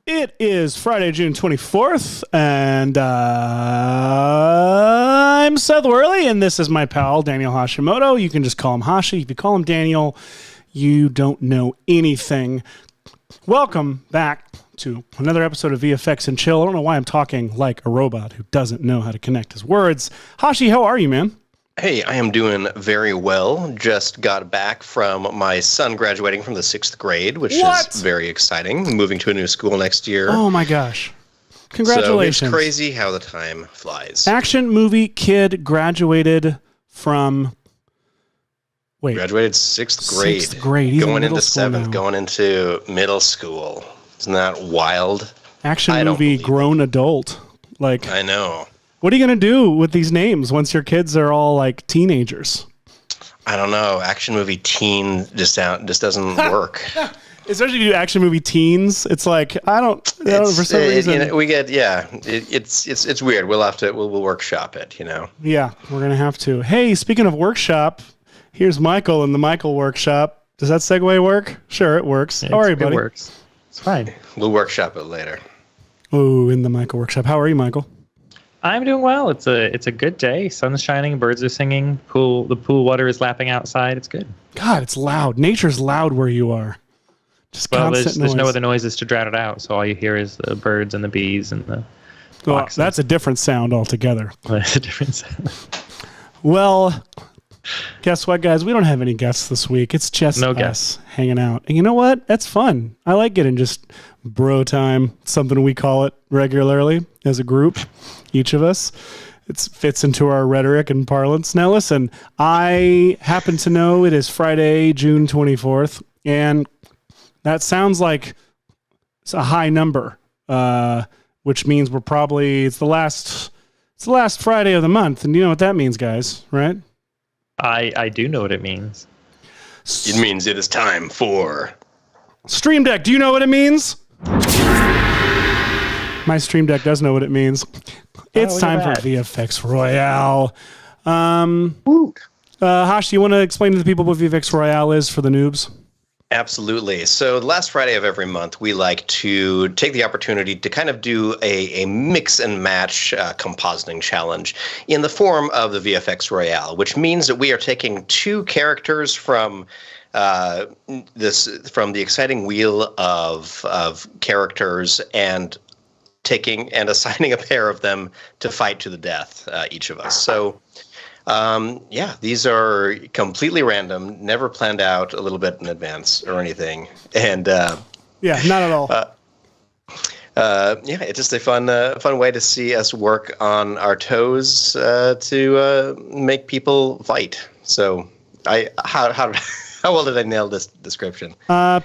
It is Friday, June 24th, and I'm Seth Worley, and this is my pal, Daniel Hashimoto. You can just call him Hashi. If you call him Daniel, you don't know anything. Welcome back to another episode of VFX and Chill. I don't know why I'm talking like a robot who doesn't know how to connect his words. Hashi, how are you, man? Hey, I am doing very well. Just got back from my son graduating from the 6th grade, which is very exciting. Moving to a new school next year. Oh my gosh. Congratulations. So it's crazy how the time flies. Action movie kid graduated from... Wait. Graduated 6th grade. 6th grade. He's going into 7th, now. going into middle school. Isn't that wild? Action movie grown adult. Like, I know. What are you going to do with these names once your kids are all like teenagers? I don't know. Action movie teen just doesn't work. Especially if you do action movie teens. It's like, for some reason. You know, we get, it's weird. We'll workshop it, you know? Yeah, we're going to have to. Hey, speaking of workshop, here's Michael in the Michael workshop. Does that segue work? Sure, it works. How are you, buddy? It works. It's fine. We'll workshop it later. Oh, in the Michael workshop. How are you, Michael? I'm doing well. It's a good day. Sun's shining. Birds are singing. The pool water is lapping outside. It's good. God, it's loud. Nature's loud where you are. Just constant there's noise. no other noises to drown it out. So all you hear is the birds and the bees and the foxes. That's a different sound altogether. That's a different sound. Well, guess what, guys? We don't have any guests this week. It's just us hanging out. And you know what? That's fun. I like getting just bro time. It's something we call it regularly as a group, each of us. It fits into our rhetoric and parlance. Now, listen, I happen to know it is Friday, June 24th, and that sounds like it's a high number, which means it's the last Friday of the month. And you know what that means, guys, right? I do know what it means. It means it is time for Stream Deck. Do you know what it means? My Stream Deck does know what it means. It's time for VFX Royale. Hash, you want to explain to the people what VFX Royale is for the noobs? Absolutely. So the last Friday of every month, we like to take the opportunity to kind of do a mix and match compositing challenge in the form of the VFX Royale, which means that we are taking two characters from the exciting wheel of characters and assigning a pair of them to fight to the death, each of us. So these are completely random, never planned out a little bit in advance or anything. And not at all. It's just a fun way to see us work on our toes to make people fight. So how well did I nail this description?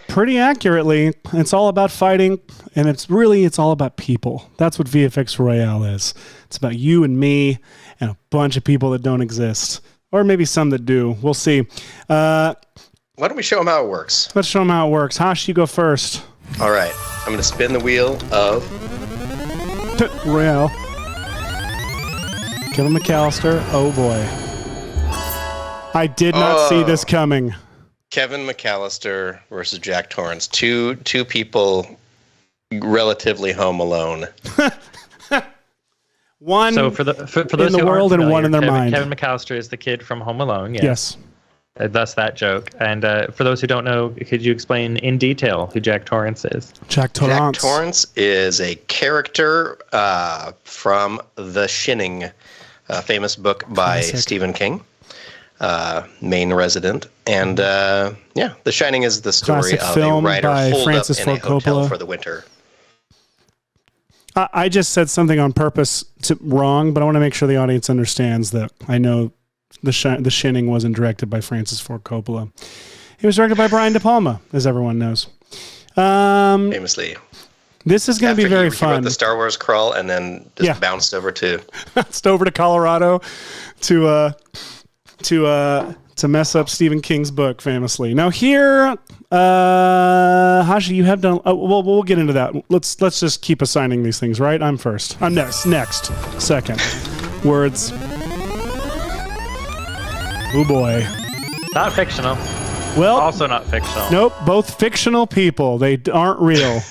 Pretty accurately. It's all about fighting, and it's all about people. That's what VFX Royale is. It's about you and me and a bunch of people that don't exist. Or maybe some that do. We'll see. Why don't we show them how it works? Let's show them how it works. Hash, you go first. All right. I'm going to spin the wheel of Royale. Kevin McCallister. Oh, boy. I did not see this coming. Kevin McCallister versus Jack Torrance. Two people relatively home alone. One so for those in the world and one in their mind. Kevin McCallister is the kid from Home Alone. Yes. Thus that joke. And for those who don't know, could you explain in detail who Jack Torrance is? Jack Torrance. Jack Torrance is a character from The Shining, a famous book by Stephen King. Main resident, and The Shining is the story of a writer holed up in a hotel for the winter. I just said something on purpose wrong, but I want to make sure the audience understands that I know The Shining wasn't directed by Francis Ford Coppola. It was directed by Brian De Palma, as everyone knows. Famously. This is going to be very fun. He wrote the Star Wars crawl and then just bounced over to Colorado to mess up Stephen King's book, famously. Now here, Hashi, you have done. We'll get into that. Let's just keep assigning these things, right? I'm first. I'm next. Second. Words. Oh boy. Not fictional. Well, also not fictional. Nope. Both fictional people. They aren't real.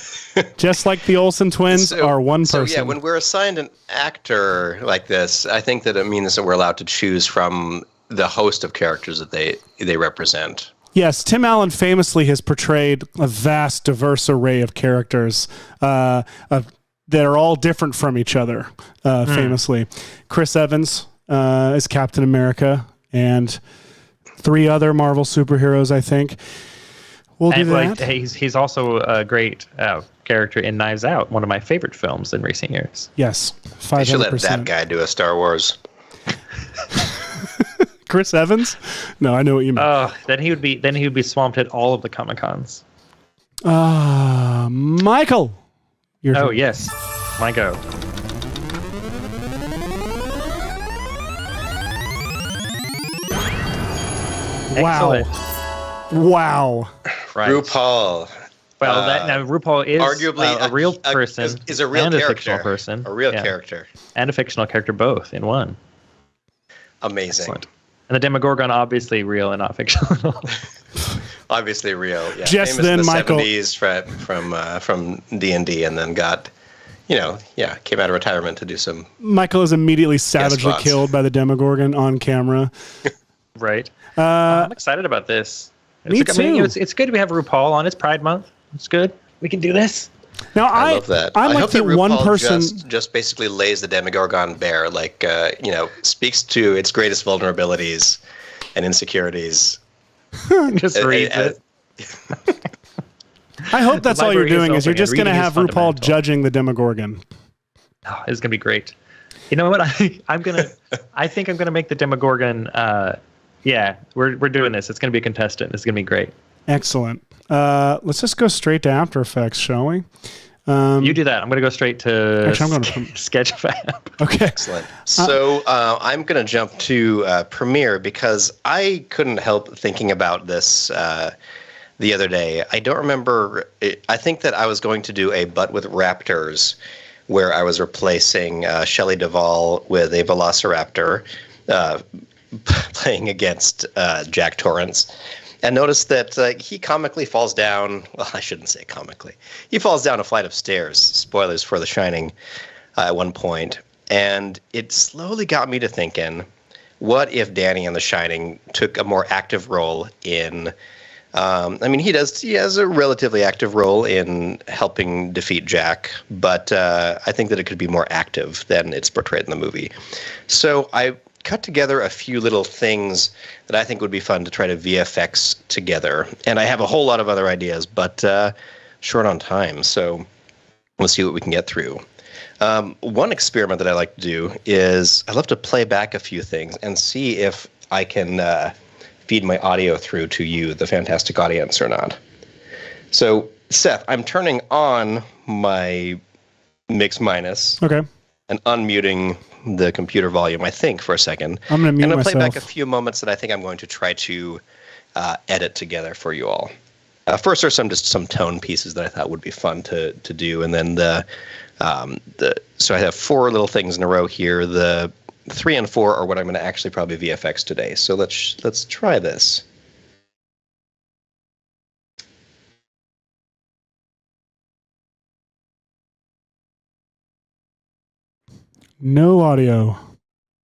Just like the Olsen twins are one person. So yeah, when we're assigned an actor like this, I think that it means that we're allowed to choose from the host of characters that they represent. Yes, Tim Allen famously has portrayed a vast, diverse array of characters that are all different from each other, famously. Chris Evans is Captain America, and 3 other Marvel superheroes, I think. We'll do that. He's also a great character in Knives Out, one of my favorite films in recent years. Yes, 500%. They should let that guy do a Star Wars. Chris Evans? No, I know what you mean. Then he would be swamped at all of the Comic-Cons. Michael. Yes, my go. Wow. Excellent. Wow. Right. RuPaul. Well, now RuPaul is arguably a real person, is a real and character. A fictional person, a real character, and a fictional character, both in one. Amazing. Excellent. And the Demogorgon, obviously real and not fictional. Obviously real. Yeah. Just famous then, in the Michael 70s from D&D, and then got, came out of retirement to do some. Michael is immediately savagely killed by the Demogorgon on camera. Right. I'm excited about this. Me too. It's good to have RuPaul on. It's Pride Month. It's good. We can do this. Now I love that. I'm I like hope the that one RuPaul person just basically lays the Demogorgon bare, speaks to its greatest vulnerabilities and insecurities. Just reads it. I hope that's all you're doing is you're just going to have RuPaul judging the Demogorgon. Oh, it's going to be great. You know what? I think I'm gonna make the Demogorgon. We're doing this. It's gonna be a contestant. It's gonna be great. Excellent. Let's just go straight to After Effects, shall we? You do that. I'm gonna go straight to Sketchfab. Okay. Excellent. So I'm gonna jump to Premiere because I couldn't help thinking about this the other day. I don't remember. I think that I was going to do a But with Raptors, where I was replacing Shelley Duvall with a Velociraptor, playing against Jack Torrance, and noticed that he comically falls down. Well, I shouldn't say comically. He falls down a flight of stairs. Spoilers for The Shining at one point. And it slowly got me to thinking, what if Danny in The Shining took a more active role in... he has a relatively active role in helping defeat Jack, but I think that it could be more active than it's portrayed in the movie. So I cut together a few little things that I think would be fun to try to VFX together. And I have a whole lot of other ideas, but short on time, so we'll see what we can get through. One experiment that I like to do is I love to play back a few things and see if I can... feed my audio through to you, the fantastic audience, or not. So, Seth, I'm turning on my mix minus. Okay. And unmuting the computer volume, I think, for a second. I'm going to mute myself. And I'll play back a few moments that I think I'm going to try to edit together for you all. First are some tone pieces that I thought would be fun to do, and then so I have 4 little things in a row here. The 3 and 4 are what I'm going to actually probably VFX today. So let's try this. No audio.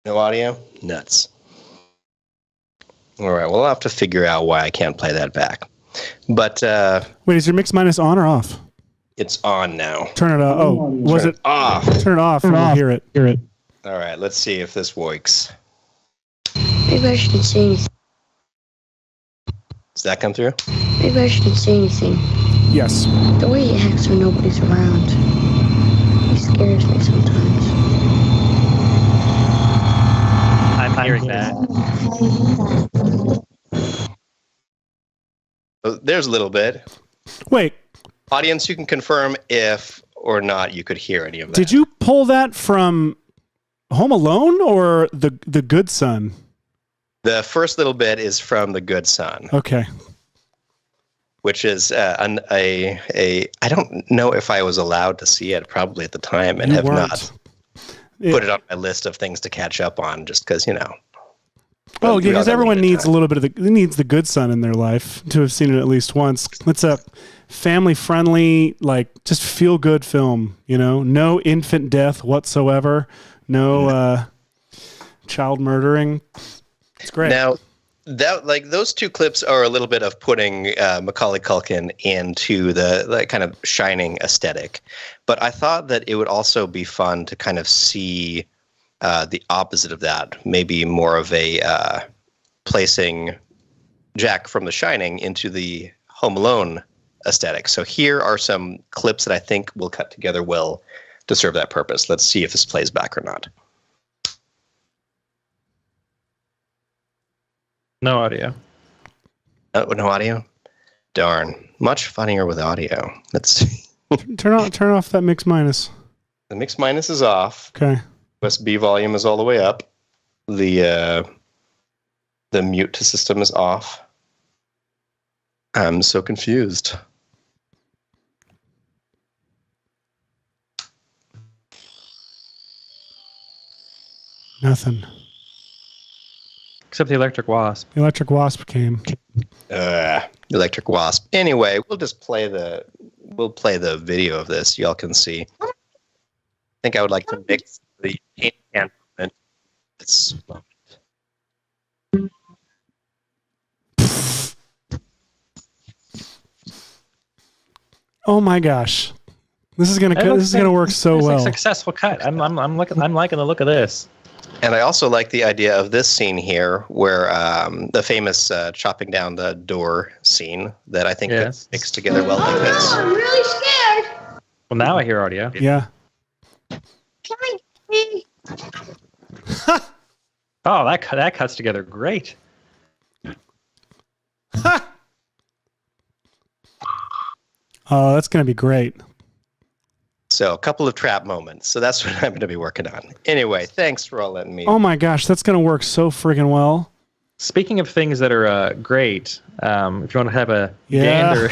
No audio? Nuts. All right, well, I'll have to figure out why I can't play that back. But wait, is your mix minus on or off? It's on now. Turn it off. Oh, was it off? Turn it off and we'll hear it. All right, let's see if this works. Maybe I shouldn't say anything. Does that come through? Maybe I shouldn't say anything. Yes. The way he acts when nobody's around, he scares me sometimes. I'm hearing that. Oh, there's a little bit. Wait. Audience, you can confirm if or not you could hear any of that. Did you pull that from Home Alone or the Good Son? The first little bit is from The Good Son. Okay. Which is I don't know if I was allowed to see it probably at the time and You have weren't. not put it on my list of things to catch up on just because, Oh, yeah, because everyone needs a little bit of needs the good son in their life to have seen it at least once. It's a family-friendly, like, just feel-good film, you know? No infant death whatsoever. No child murdering. It's great. Now, those two clips are a little bit of putting Macaulay Culkin into the kind of Shining aesthetic. But I thought that it would also be fun to kind of see the opposite of that, maybe more of a placing Jack from The Shining into the Home Alone aesthetic. So here are some clips that I think will cut together well to serve that purpose. Let's see if this plays back or not. No audio. No audio? Darn. Much funnier with audio. Let's see. Turn off that mix minus. The mix minus is off. Okay. USB volume is all the way up. The mute system is off. I'm so confused. Nothing. Except the electric wasp. The electric wasp came. Electric wasp. Anyway, we'll just play the video of this. Y'all can see. I think I would like to mix the paint can movement. This moment. Oh my gosh, this is gonna work so well. It's a successful cut. I'm liking the look of this. And I also like the idea of this scene here, where the famous chopping down the door scene that I think mixed together well like this. I'm really scared. Well, now I hear audio. Yeah. Oh, that cuts together great. Oh, that's gonna be great. So a couple of trap moments. So that's what I'm going to be working on. Anyway, thanks for all letting me. Oh my gosh, that's gonna work so friggin' well. Speaking of things that are great, if you want to have a gander.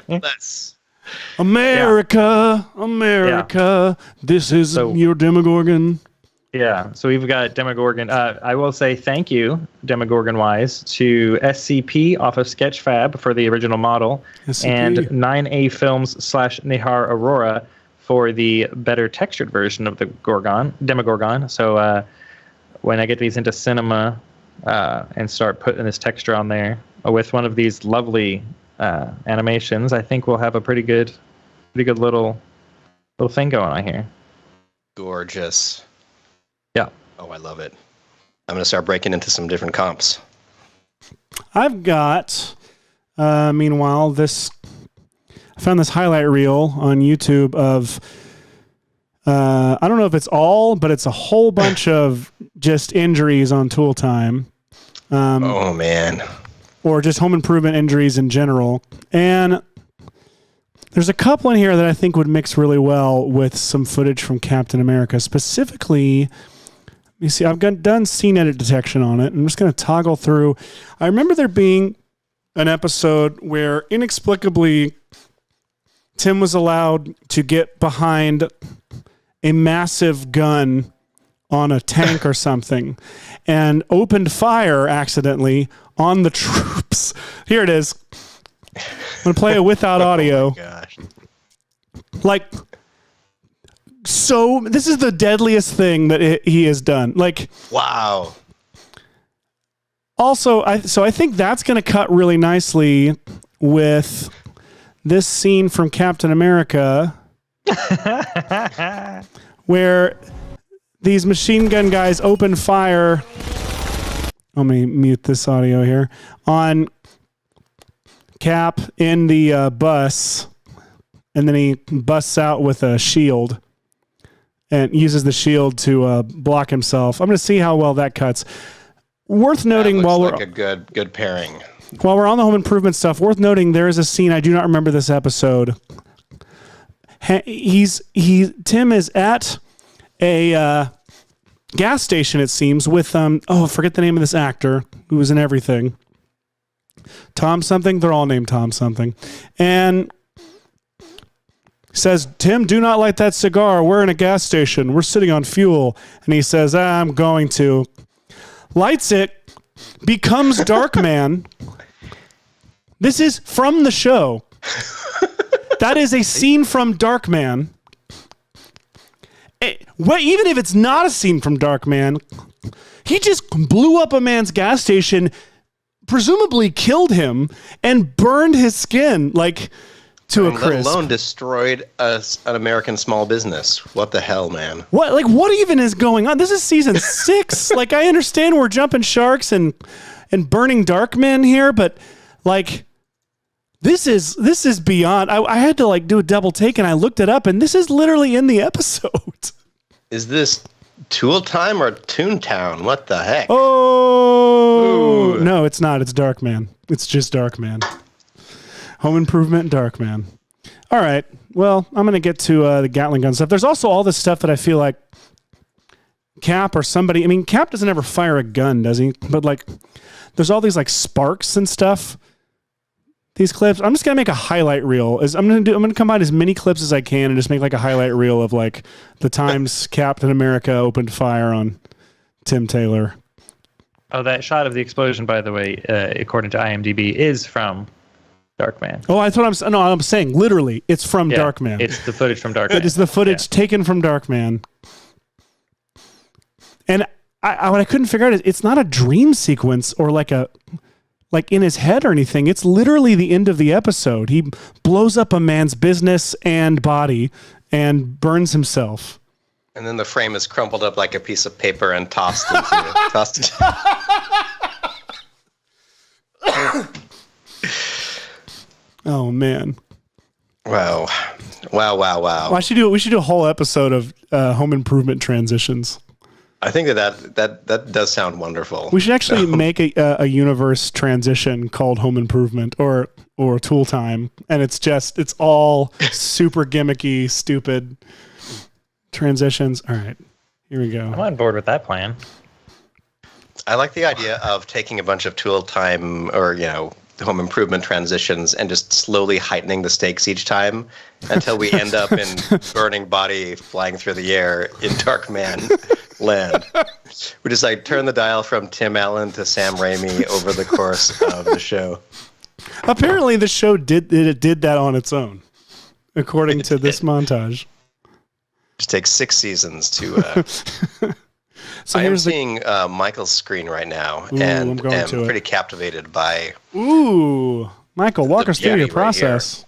Let's. America, this is your Demogorgon. Yeah, so we've got Demogorgon. I will say thank you, Demogorgon-wise, to SCP off of Sketchfab for the original model, SCP. and 9A Films / Nihar Aurora for the better textured version of the Demogorgon. So when I get these into cinema and start putting this texture on there with one of these lovely animations, I think we'll have a pretty good little thing going on here. Gorgeous. Yeah. Oh, I love it. I'm going to start breaking into some different comps. I've got, meanwhile, I found this highlight reel on YouTube of, I don't know if it's all, but it's a whole bunch of just injuries on Tool Time. Oh, man. Or just home improvement injuries in general. And there's a couple in here that I think would mix really well with some footage from Captain America. Specifically, you see, I've done scene edit detection on it. I'm just going to toggle through. I remember there being an episode where inexplicably Tim was allowed to get behind a massive gun on a tank or something and opened fire accidentally on the troops. Here it is. I'm going to play it without audio. Oh my gosh. Like, so this is the deadliest thing that he has done. Like, wow. Also, I think that's going to cut really nicely with this scene from Captain America where these machine gun guys open fire. Let me mute this audio here. On Cap in the bus, and then he busts out with a shield and uses the shield to block himself. I'm going to see how well that cuts. Worth noting, while we're a good pairing. While we're on the home improvement stuff, worth noting there is a scene, I do not remember this episode. Tim is at a gas station, it seems, with I forget the name of this actor who was in everything. Tom something. They're all named Tom something, and says, "Tim, do not light that cigar. We're in a gas station. We're sitting on fuel." And he says, "I'm going to." lights it, becomes Darkman. This is from the show. That is a scene from Darkman. Even if it's not a scene from Darkman, he just blew up a man's gas station, presumably killed him, and burned his skin to a crisp. Let alone destroyed an American small business. What the hell, man? What even is going on? This is season 6. I understand we're jumping sharks and burning Darkman here, but this is beyond. I had to do a double take, and I looked it up, and this is literally in the episode. Is this Tool Time or Toontown? What the heck? Oh, ooh. No, it's not. It's Darkman. It's just Darkman. Home Improvement, Darkman. All right. Well, I'm going to get to the Gatling gun stuff. There's also all this stuff that I feel like Cap or somebody. I mean, Cap doesn't ever fire a gun, does he? But there's all these sparks and stuff. These clips. I'm just gonna make a highlight reel. I'm gonna combine as many clips as I can and just make a highlight reel of the times Captain America opened fire on Tim Taylor. Oh, that shot of the explosion, by the way, according to IMDb, is from Darkman. Oh, that's what I'm saying. Literally, it's from Darkman. It's the footage from Darkman. It is the footage taken from Darkman. And what I couldn't figure out is it's not a dream sequence or in his head or anything. It's literally the end of the episode. He blows up a man's business and body and burns himself. And then the frame is crumpled up like a piece of paper and tossed into Oh man. Wow. Well, we should do a whole episode of home improvement transitions. I think that does sound wonderful. We should actually make a universe transition called Home Improvement or Tool Time, and it's all super gimmicky, stupid transitions. All right, here we go. I'm on board with that plan. I like the idea of taking a bunch of Tool Time or Home Improvement transitions and just slowly heightening the stakes each time until we end up in burning body flying through the air in Darkman land. We just turn the dial from Tim Allen to Sam Raimi over the course of the show. Apparently the show did that on its own, according to this montage. Just takes 6 seasons to... So I am seeing Michael's screen right now, and am pretty captivated by... Ooh, Michael, walk us through your process.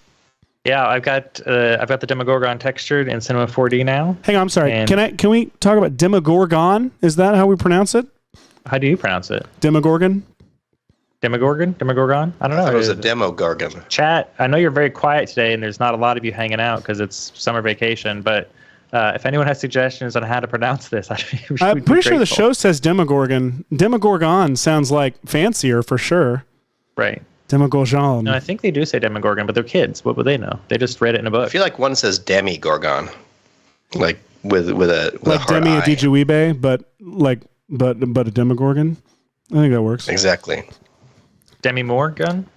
Yeah, I've got the Demogorgon textured in Cinema 4D now. Hang on, I'm sorry. Can we talk about Demogorgon? Is that how we pronounce it? How do you pronounce it? Demogorgon? Demogorgon? I don't know. It was a Demogorgon. Chat, I know you're very quiet today, and there's not a lot of you hanging out because it's summer vacation, but... if anyone has suggestions on how to pronounce this, I'm pretty sure the show says Demogorgon. Demogorgon sounds fancier for sure. Right. Demogorgon. No, I think they do say Demogorgon, but they're kids. What would they know? They just read it in a book. I feel like one says Demigorgon, with a Demi Adijuibe, but a Demogorgon. I think that works. Exactly. Demi Morgan.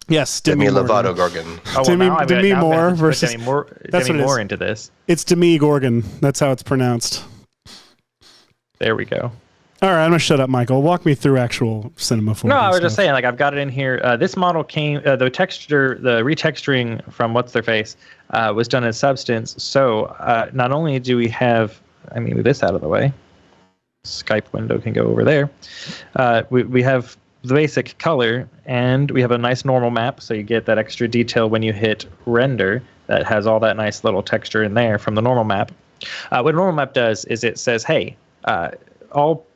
Yes, Demi Lovato Gorgon. Oh, well, Demi Moore versus Demi Moore into this. It's Demi Gorgon. That's how it's pronounced. There we go. All right, I'm gonna shut up, Michael. Walk me through actual Cinema 4D. No, I was just saying, I've got it in here. This model came, the retexturing from What's Their Face was done in Substance. So not only do we have, move this out of the way. Skype window can go over there. We have the basic color, and we have a nice normal map, so you get that extra detail when you hit render that has all that nice little texture in there from the normal map. What a normal map does is it says, hey, all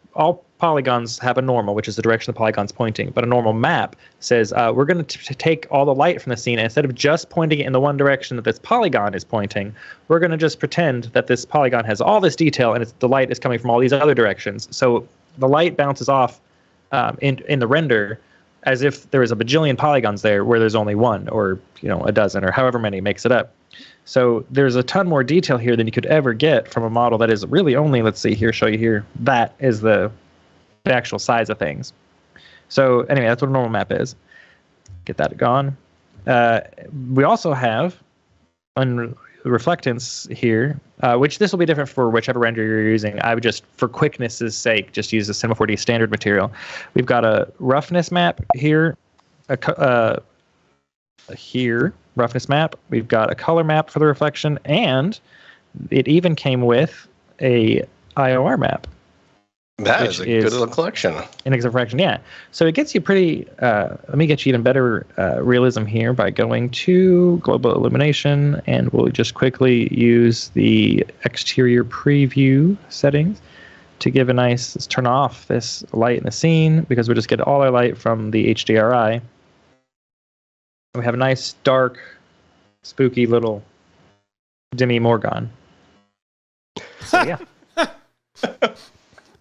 polygons have a normal, which is the direction the polygon's pointing, but a normal map says we're going to take all the light from the scene, and instead of just pointing it in the one direction that this polygon is pointing, we're going to just pretend that this polygon has all this detail, and the light is coming from all these other directions. So the light bounces off in the render as if there was a bajillion polygons there where there's only one, or a dozen, or however many makes it up. So there's a ton more detail here than you could ever get from a model that is really only, let's see here, show you here, that is the actual size of things. So anyway, that's what a normal map is. Get that gone. We also have reflectance here, which this will be different for whichever render you're using. I would just, for quickness' sake, just use the Cinema 4D standard material. We've got a roughness map here, roughness map. We've got a color map for the reflection, and it even came with a IOR map. That is a good little collection. Index of refraction, yeah. So it gets you pretty, let me get you even better realism here by going to global illumination, and we'll just quickly use the exterior preview settings to give a nice, let's turn off this light in the scene because we just get all our light from the HDRI. And we have a nice, dark, spooky little Demogorgon. So yeah.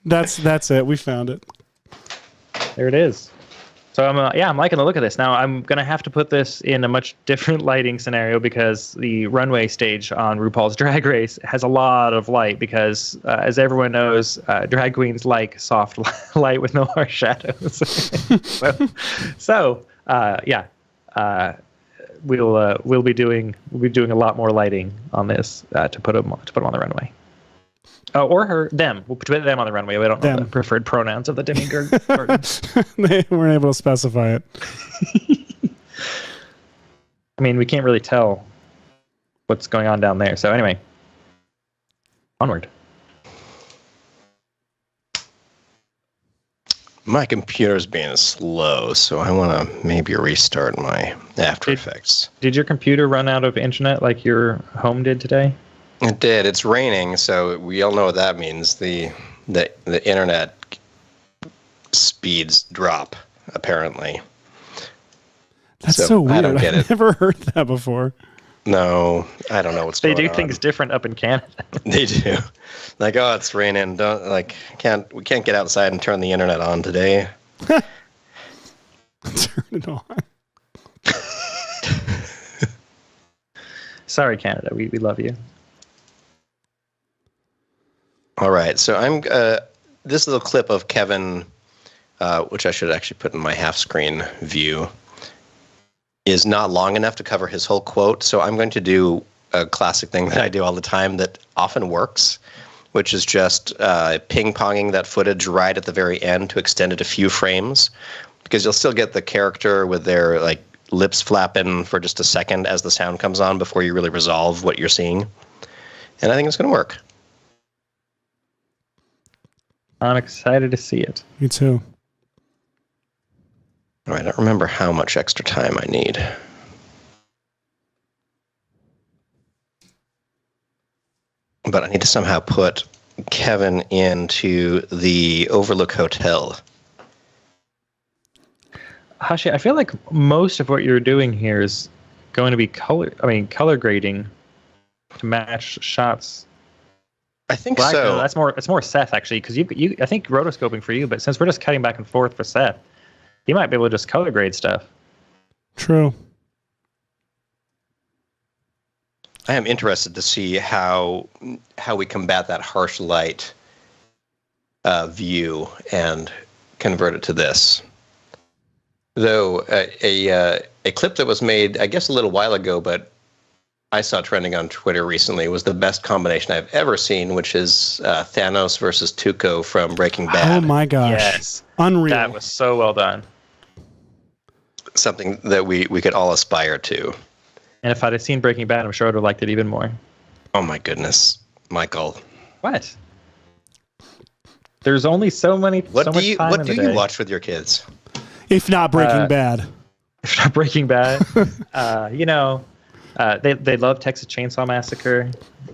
That's it. We found it. There it is. So I'm liking the look of this. Now I'm gonna have to put this in a much different lighting scenario because the runway stage on RuPaul's Drag Race has a lot of light because, as everyone knows, drag queens like soft light with no harsh shadows. We'll be doing a lot more lighting on this to put them on the runway. Oh, or her, them. We'll put them on the runway. We don't know the preferred pronouns of the Demogorgon. They weren't able to specify it. I mean, we can't really tell what's going on down there. So anyway, onward. My computer's being slow, so I want to maybe restart my After Effects. Did your computer run out of internet like your home did today? It did. It's raining, so we all know what that means. The internet speeds drop, apparently. That's so weird. I don't get it. I've never heard that before. No, I don't know what's going on. They do things different up in Canada. They do. Like, oh, it's raining. We can't get outside and turn the internet on today. Turn it on. Sorry, Canada. We love you. All right, so this little clip of Kevin, which I should actually put in my half-screen view, is not long enough to cover his whole quote, so I'm going to do a classic thing that I do all the time that often works, which is just ping-ponging that footage right at the very end to extend it a few frames, because you'll still get the character with their lips flapping for just a second as the sound comes on before you really resolve what you're seeing. And I think it's going to work. I'm excited to see it. Me too. All right, I don't remember how much extra time I need. But I need to somehow put Kevin into the Overlook Hotel. Hashi, I feel like most of what you're doing here is going to be color grading to match shots. I think so. That's more Seth actually, because you I think rotoscoping for you, but since we're just cutting back and forth for Seth, you might be able to just color grade stuff. True. I am interested to see how we combat that harsh light view and convert it to this. Though a clip that was made, I guess, a little while ago, but I saw trending on Twitter recently, was the best combination I've ever seen, which is Thanos versus Tuco from Breaking Bad. Oh my gosh. Yes. Unreal. That was so well done. Something that we could all aspire to. And if I'd have seen Breaking Bad, I'm sure I would have liked it even more. Oh my goodness, Michael. What? There's only so many. What do you watch with your kids? If not Breaking Bad. If not Breaking Bad. They love Texas Chainsaw Massacre.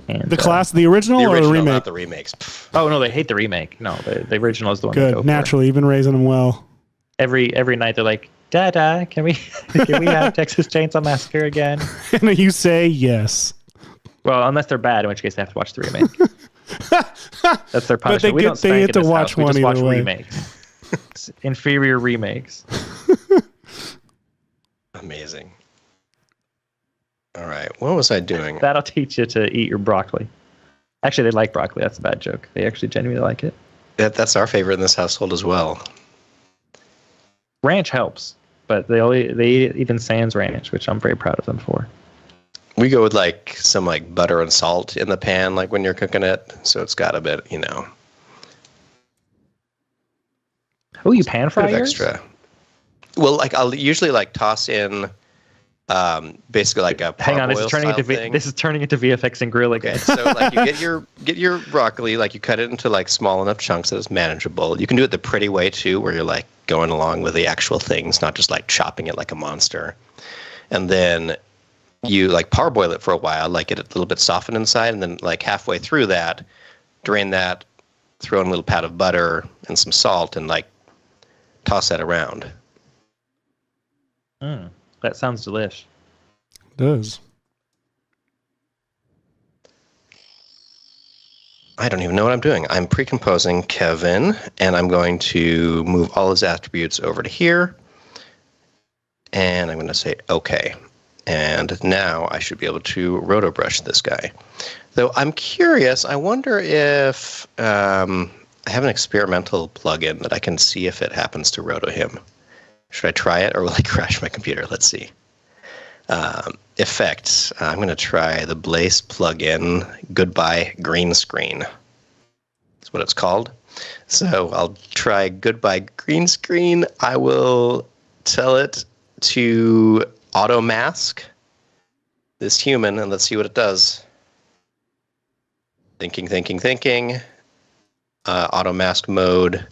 And, the original or the remake? Not the remakes. Oh no, they hate the remake. No, the original is the one. Good, naturally, you've been raising them well. Every night they're like, Dada, can we have Texas Chainsaw Massacre again? And you say yes. Well, unless they're bad, in which case they have to watch the remake. That's their punishment. We don't spank in this house. We just watch remakes. Inferior remakes. Amazing. All right, what was I doing? That'll teach you to eat your broccoli. Actually, they like broccoli. That's a bad joke. They actually genuinely like it. That's our favorite in this household as well. Ranch helps, but they eat even sans ranch, which I'm very proud of them for. We go with like some like butter and salt in the pan, like when you're cooking it. So it's got a bit, Oh, you pan fry yours? Extra. Well, like I'll usually like toss in basically like a hang on, this is turning into VFX and grill again. Okay, so like you get your broccoli, like you cut it into like small enough chunks that it's manageable. You can do it the pretty way too, where you're like going along with the actual things, not just like chopping it like a monster. And then you like parboil it for a while, like get it a little bit softened inside, and then like halfway through that, drain that, throw in a little pat of butter and some salt, and like toss that around. That sounds delish. It does. I don't even know what I'm doing. I'm pre-composing Kevin, and I'm going to move all his attributes over to here. And I'm going to say OK. And now I should be able to roto brush this guy. Though I'm curious, I wonder if I have an experimental plugin that I can see if it happens to roto him. Should I try it, or will I crash my computer? Let's see. Effects. I'm going to try the Blaze plugin, Goodbye Green Screen. That's what it's called. So I'll try Goodbye Green Screen. I will tell it to auto mask this human, and let's see what it does. Thinking. Auto mask mode.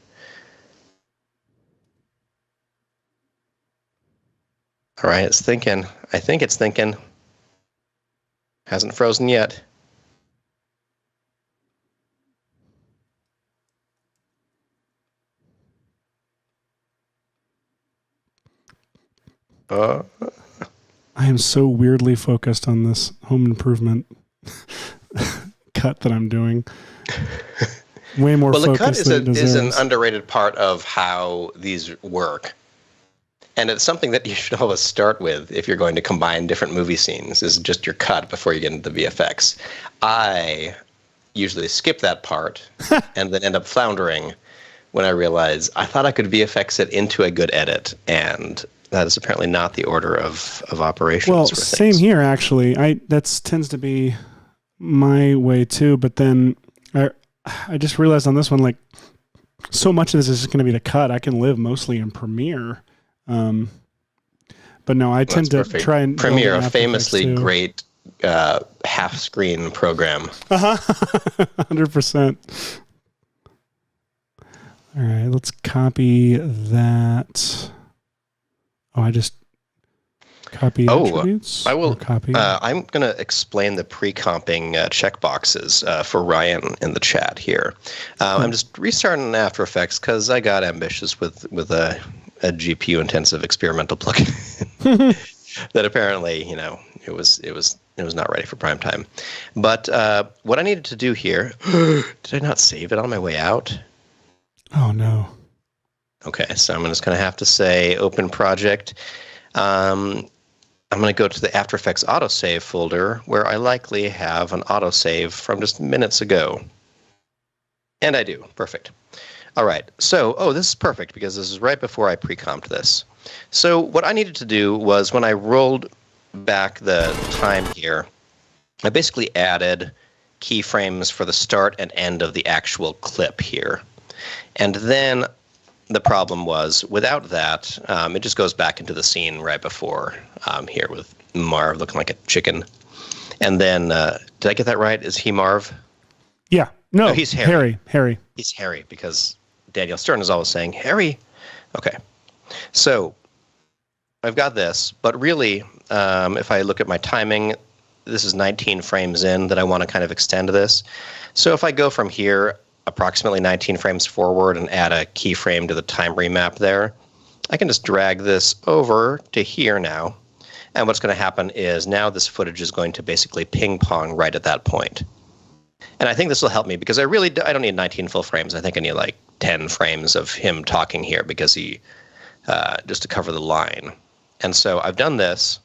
All right, it's thinking. I think it's thinking. Hasn't frozen yet. I am so weirdly focused on this home improvement cut that I'm doing. Way more focused. Well, the cut is an underrated part of how these work. And it's something that you should always start with if you're going to combine different movie scenes, is just your cut before you get into the VFX. I usually skip that part and then end up floundering when I realize I thought I could VFX it into a good edit, and that is apparently not the order of operations. Well, for things. Same here, actually. That tends to be my way too, but then I just realized on this one, like, so much of this is just going to be the cut. I can live mostly in Premiere. But no, I tend to try and Premiere, a famously great half-screen program. 100%. All right, let's copy that. Oh, I just copy attributes. I will copy. I'm going to explain the pre-comping checkboxes for Ryan in the chat here. I'm just restarting After Effects because I got ambitious with a GPU-intensive experimental plugin that apparently, it was not ready for prime time. But what I needed to do here, did I not save it on my way out? Oh no. Okay, so I'm just going to have to say Open Project. I'm going to go to the After Effects autosave folder where I likely have an autosave from just minutes ago. And I do. Perfect. All right, so, this is perfect because this is right before I pre-comped this. So what I needed to do was when I rolled back the time here, I basically added keyframes for the start and end of the actual clip here. And then the problem was, without that, it just goes back into the scene right before here with Marv looking like a chicken. And then, did I get that right? Is he Marv? Yeah. No, he's Harry. Harry. He's Harry because Daniel Stern is always saying, Harry. Okay. So I've got this, but really, if I look at my timing, this is 19 frames in that I want to kind of extend this. So if I go from here approximately 19 frames forward and add a keyframe to the time remap there, I can just drag this over to here now. And what's going to happen is now this footage is going to basically ping pong right at that point. And I think this will help me because I don't need 19 full frames. I think I need like 10 frames of him talking here because he, just to cover the line. And so I've done this,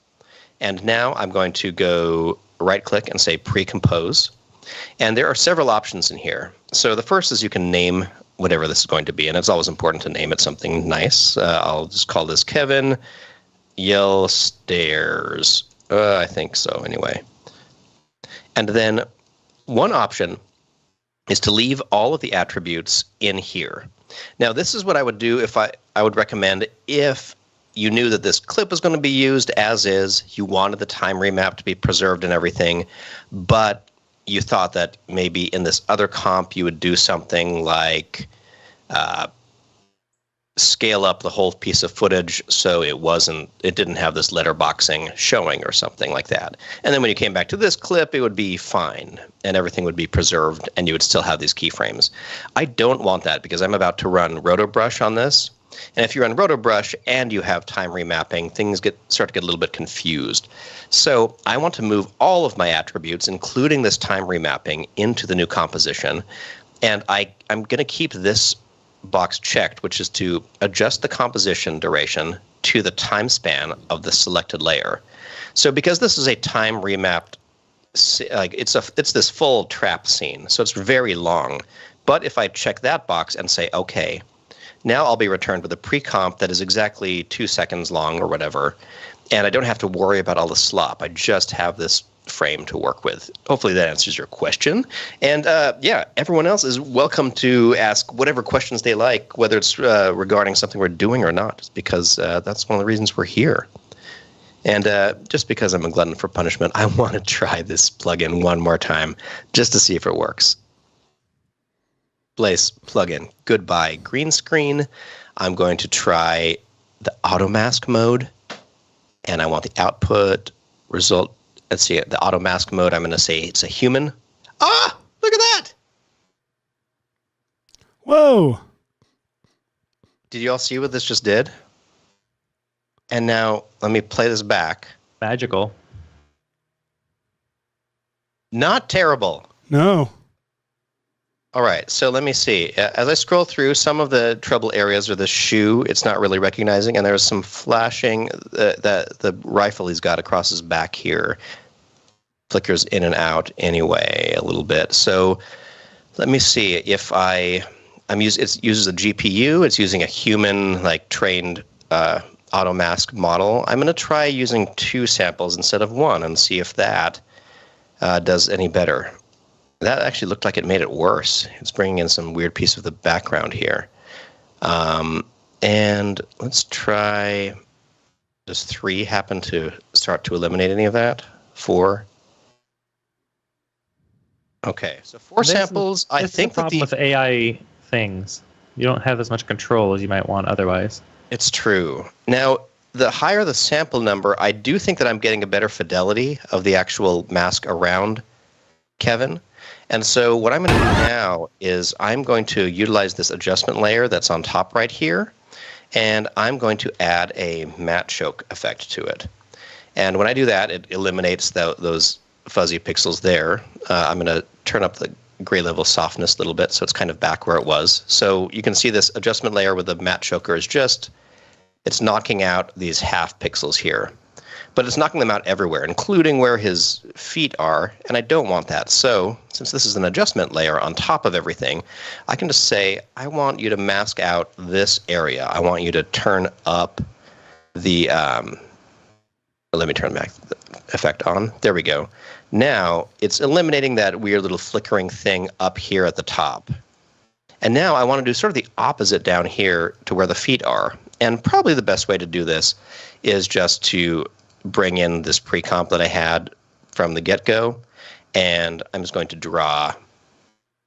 and now I'm going to go right-click and say Pre-Compose. And there are several options in here. So the first is you can name whatever this is going to be, and it's always important to name it something nice. I'll just call this Kevin Yell Stairs. I think so, anyway. And then one option is to leave all of the attributes in here. Now, this is what I would do if I would recommend if you knew that this clip was going to be used as is, you wanted the time remap to be preserved and everything, but you thought that maybe in this other comp you would do something like scale up the whole piece of footage so it didn't have this letterboxing showing or something like that. And then when you came back to this clip, it would be fine and everything would be preserved and you would still have these keyframes. I don't want that because I'm about to run RotoBrush on this. And if you run RotoBrush and you have time remapping, things start to get a little bit confused. So I want to move all of my attributes, including this time remapping, into the new composition. And I'm going to keep this box checked, which is to adjust the composition duration to the time span of the selected layer. So because this is a time remapped, like it's this full trap scene, so it's very long. But if I check that box and say, okay, now I'll be returned with a pre-comp that is exactly 2 seconds long or whatever, and I don't have to worry about all the slop. I just have this frame to work with. Hopefully that answers your question. And yeah, everyone else is welcome to ask whatever questions they like, whether it's regarding something we're doing or not, because that's one of the reasons we're here. And just because I'm a glutton for punishment, I want to try this plugin one more time just to see if it works. Blaze plugin. Goodbye green screen. I'm going to try the auto mask mode, and I want the output result. Let's see, the auto mask mode. I'm going to say it's a human. Ah, look at that! Whoa! Did you all see what this just did? And now let me play this back. Magical. Not terrible. No. All right, so let me see. As I scroll through, some of the trouble areas are the shoe. It's not really recognizing, and there's some flashing. The rifle he's got across his back here flickers in and out anyway a little bit. So let me see if it uses a GPU. It's using a human trained auto mask model. I'm going to try using 2 samples instead of 1 and see if that does any better. That actually looked like it made it worse. It's bringing in some weird piece of the background here. And let's try, does 3 happen to start to eliminate any of that? 4? Okay, so 4 samples. I think the problem with AI things. You don't have as much control as you might want otherwise. It's true. Now, the higher the sample number, I do think that I'm getting a better fidelity of the actual mask around Kevin. And so what I'm going to do now is I'm going to utilize this adjustment layer that's on top right here, and I'm going to add a matte choke effect to it. And when I do that, it eliminates those fuzzy pixels there. I'm going to turn up the gray level softness a little bit so it's kind of back where it was. So you can see this adjustment layer with the matte choker is it's knocking out these half pixels here. But it's knocking them out everywhere, including where his feet are, and I don't want that. So, since this is an adjustment layer on top of everything, I can just say, I want you to mask out this area. I want you to turn up the, let me turn back the effect on. There we go. Now, it's eliminating that weird little flickering thing up here at the top. And now I want to do sort of the opposite down here to where the feet are. And probably the best way to do this is just to bring in this pre-comp that I had from the get-go, and I'm just going to draw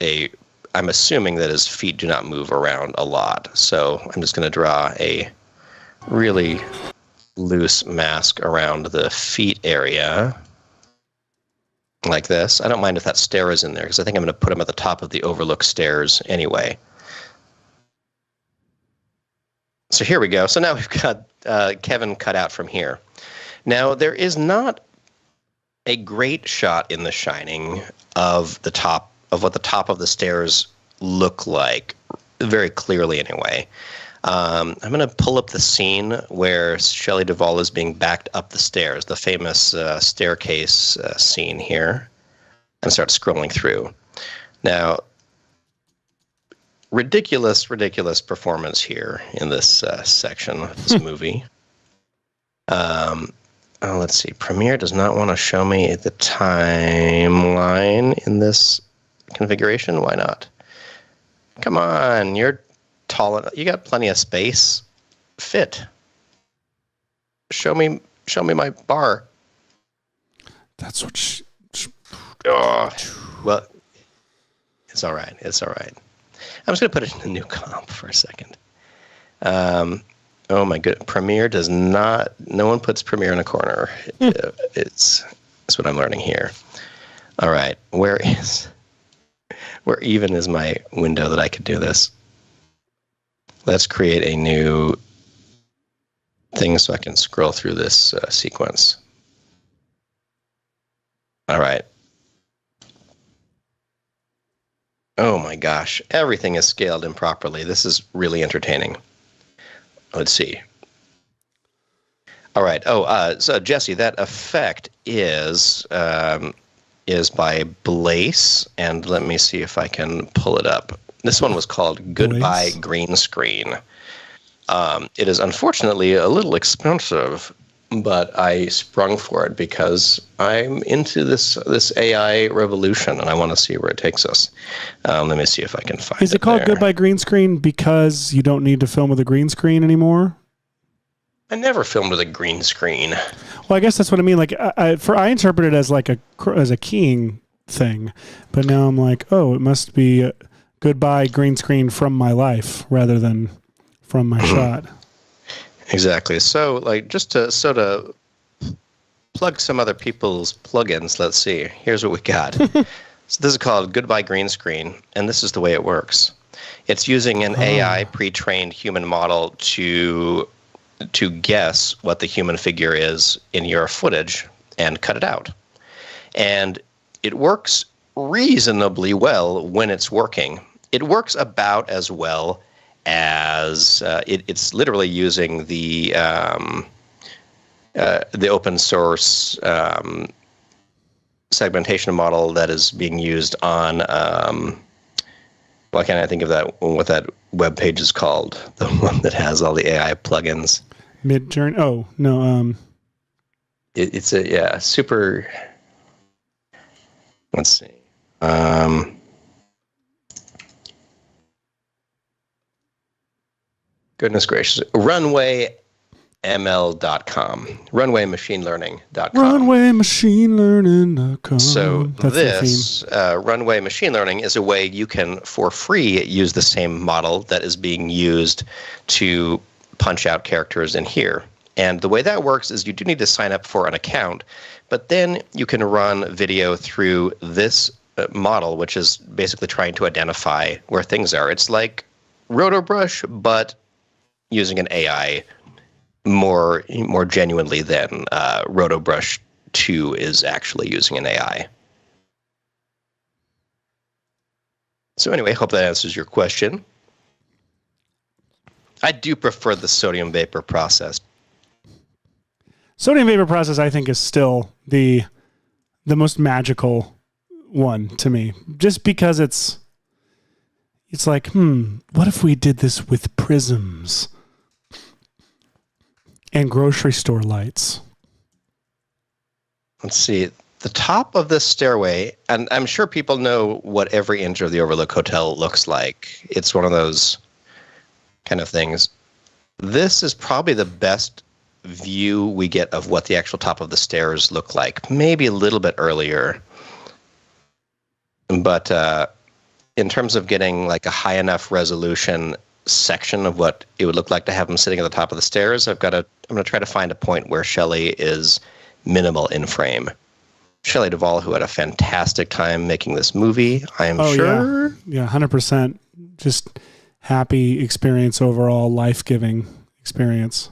I'm assuming that his feet do not move around a lot, so I'm just going to draw a really loose mask around the feet area, like this. I don't mind if that stair is in there, because I think I'm going to put him at the top of the overlook stairs anyway. So here we go. So now we've got Kevin cut out from here. Now, there is not a great shot in The Shining of what the top of the stairs look like, very clearly anyway. I'm going to pull up the scene where Shelley Duvall is being backed up the stairs, the famous staircase scene here, and start scrolling through. Now, ridiculous performance here in this section of this movie. Oh, let's see. Premiere does not want to show me the timeline in this configuration. Why not? Come on, you're tall enough. You got plenty of space. Fit. Show me my bar. That's what Oh, well, it's all right. It's all right. I'm just going to put it in the new comp for a second. Oh my good. Premiere does not. No one puts Premiere in a corner. That's what I'm learning here. All right. Where even is my window that I could do this? Let's create a new thing so I can scroll through this sequence. All right. Oh my gosh. Everything is scaled improperly. This is really entertaining. Let's see. All right. Oh, so Jesse, that effect is by Blaze, and let me see if I can pull it up. This one was called Goodbye Green Screen. It is unfortunately a little expensive, but I sprung for it because I'm into this AI revolution, and I want to see where it takes us. Let me see if I can find it. Is it called Goodbye Green Screen because you don't need to film with a green screen anymore? I never filmed with a green screen. Well, I guess that's what I mean. Like, I interpret it as like as a keying thing, but now I'm like, oh, it must be goodbye green screen from my life rather than from my shot. Exactly. So, like, just to plug some other people's plugins, let's see. Here's what we got. So this is called Goodbye Green Screen, and this is the way it works. It's using an AI pre-trained human model to guess what the human figure is in your footage and cut it out. And it works reasonably well when it's working. It works about as well as it's literally using the open source segmentation model that is being used on why can't I think of that what that web page is called? The one that has all the AI plugins. Midjourney. Oh no. It's a super. Let's see. Goodness gracious. RunwayML.com. RunwayMachineLearning.com. RunwayMachineLearning.com. So this Runway Machine Learning is a way you can, for free, use the same model that is being used to punch out characters in here. And the way that works is you do need to sign up for an account, but then you can run video through this model, which is basically trying to identify where things are. It's like RotoBrush, but using an AI more genuinely than RotoBrush 2 is actually using an AI. So anyway, hope that answers your question. I do prefer the sodium vapor process. Sodium vapor process, I think, is still the most magical one to me, just because it's like, what if we did this with prisms and grocery store lights? Let's see. The top of this stairway, and I'm sure people know what every inch of the Overlook Hotel looks like. It's one of those kind of things. This is probably the best view we get of what the actual top of the stairs look like. Maybe a little bit earlier. But in terms of getting like a high enough resolution section of what it would look like to have him sitting at the top of the stairs, I'm going to try to find a point where Shelley is minimal in frame. Shelley Duvall, who had a fantastic time making this movie, I am sure. Yeah, 100%. Just happy experience overall, life-giving experience.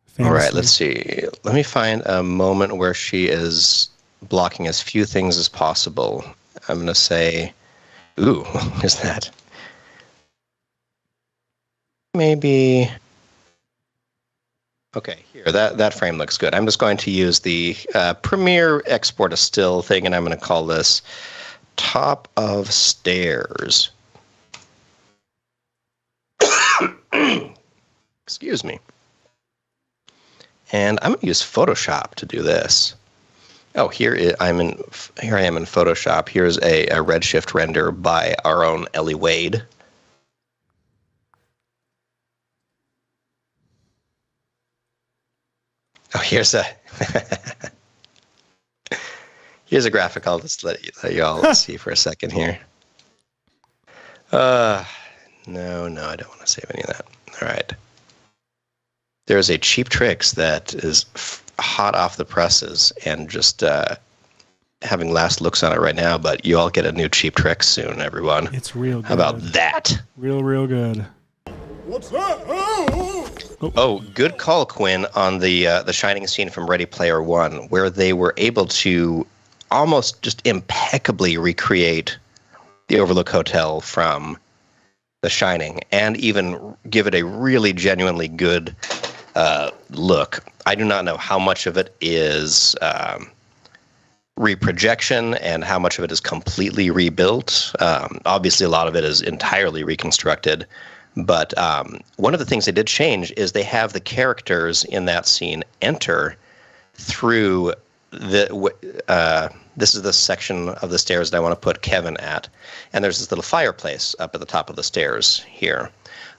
Famously. All right, let's see. Let me find a moment where she is blocking as few things as possible. I'm going to say, ooh, what is that? Maybe. Okay, here, that frame looks good. I'm just going to use the Premiere Export a Still thing, and I'm going to call this Top of Stairs. Excuse me. And I'm going to use Photoshop to do this. Oh, here I am in Photoshop. Here's a redshift render by our own Ellie Wade. Oh, here's a graphic I'll just let you all see for a second here. No, I don't want to save any of that. All right. There's a Cheap Tricks that is hot off the presses and just having last looks on it right now, but you all get a new Cheap Tricks soon, everyone. It's real good. How about that? Real good. What's that? Oh, good call, Quinn, on the Shining scene from Ready Player One, where they were able to almost just impeccably recreate the Overlook Hotel from The Shining and even give it a really genuinely good look. I do not know how much of it is reprojection and how much of it is completely rebuilt. Obviously, a lot of it is entirely reconstructed. But one of the things they did change is they have the characters in that scene enter through this is the section of the stairs that I want to put Kevin at. And there's this little fireplace up at the top of the stairs here.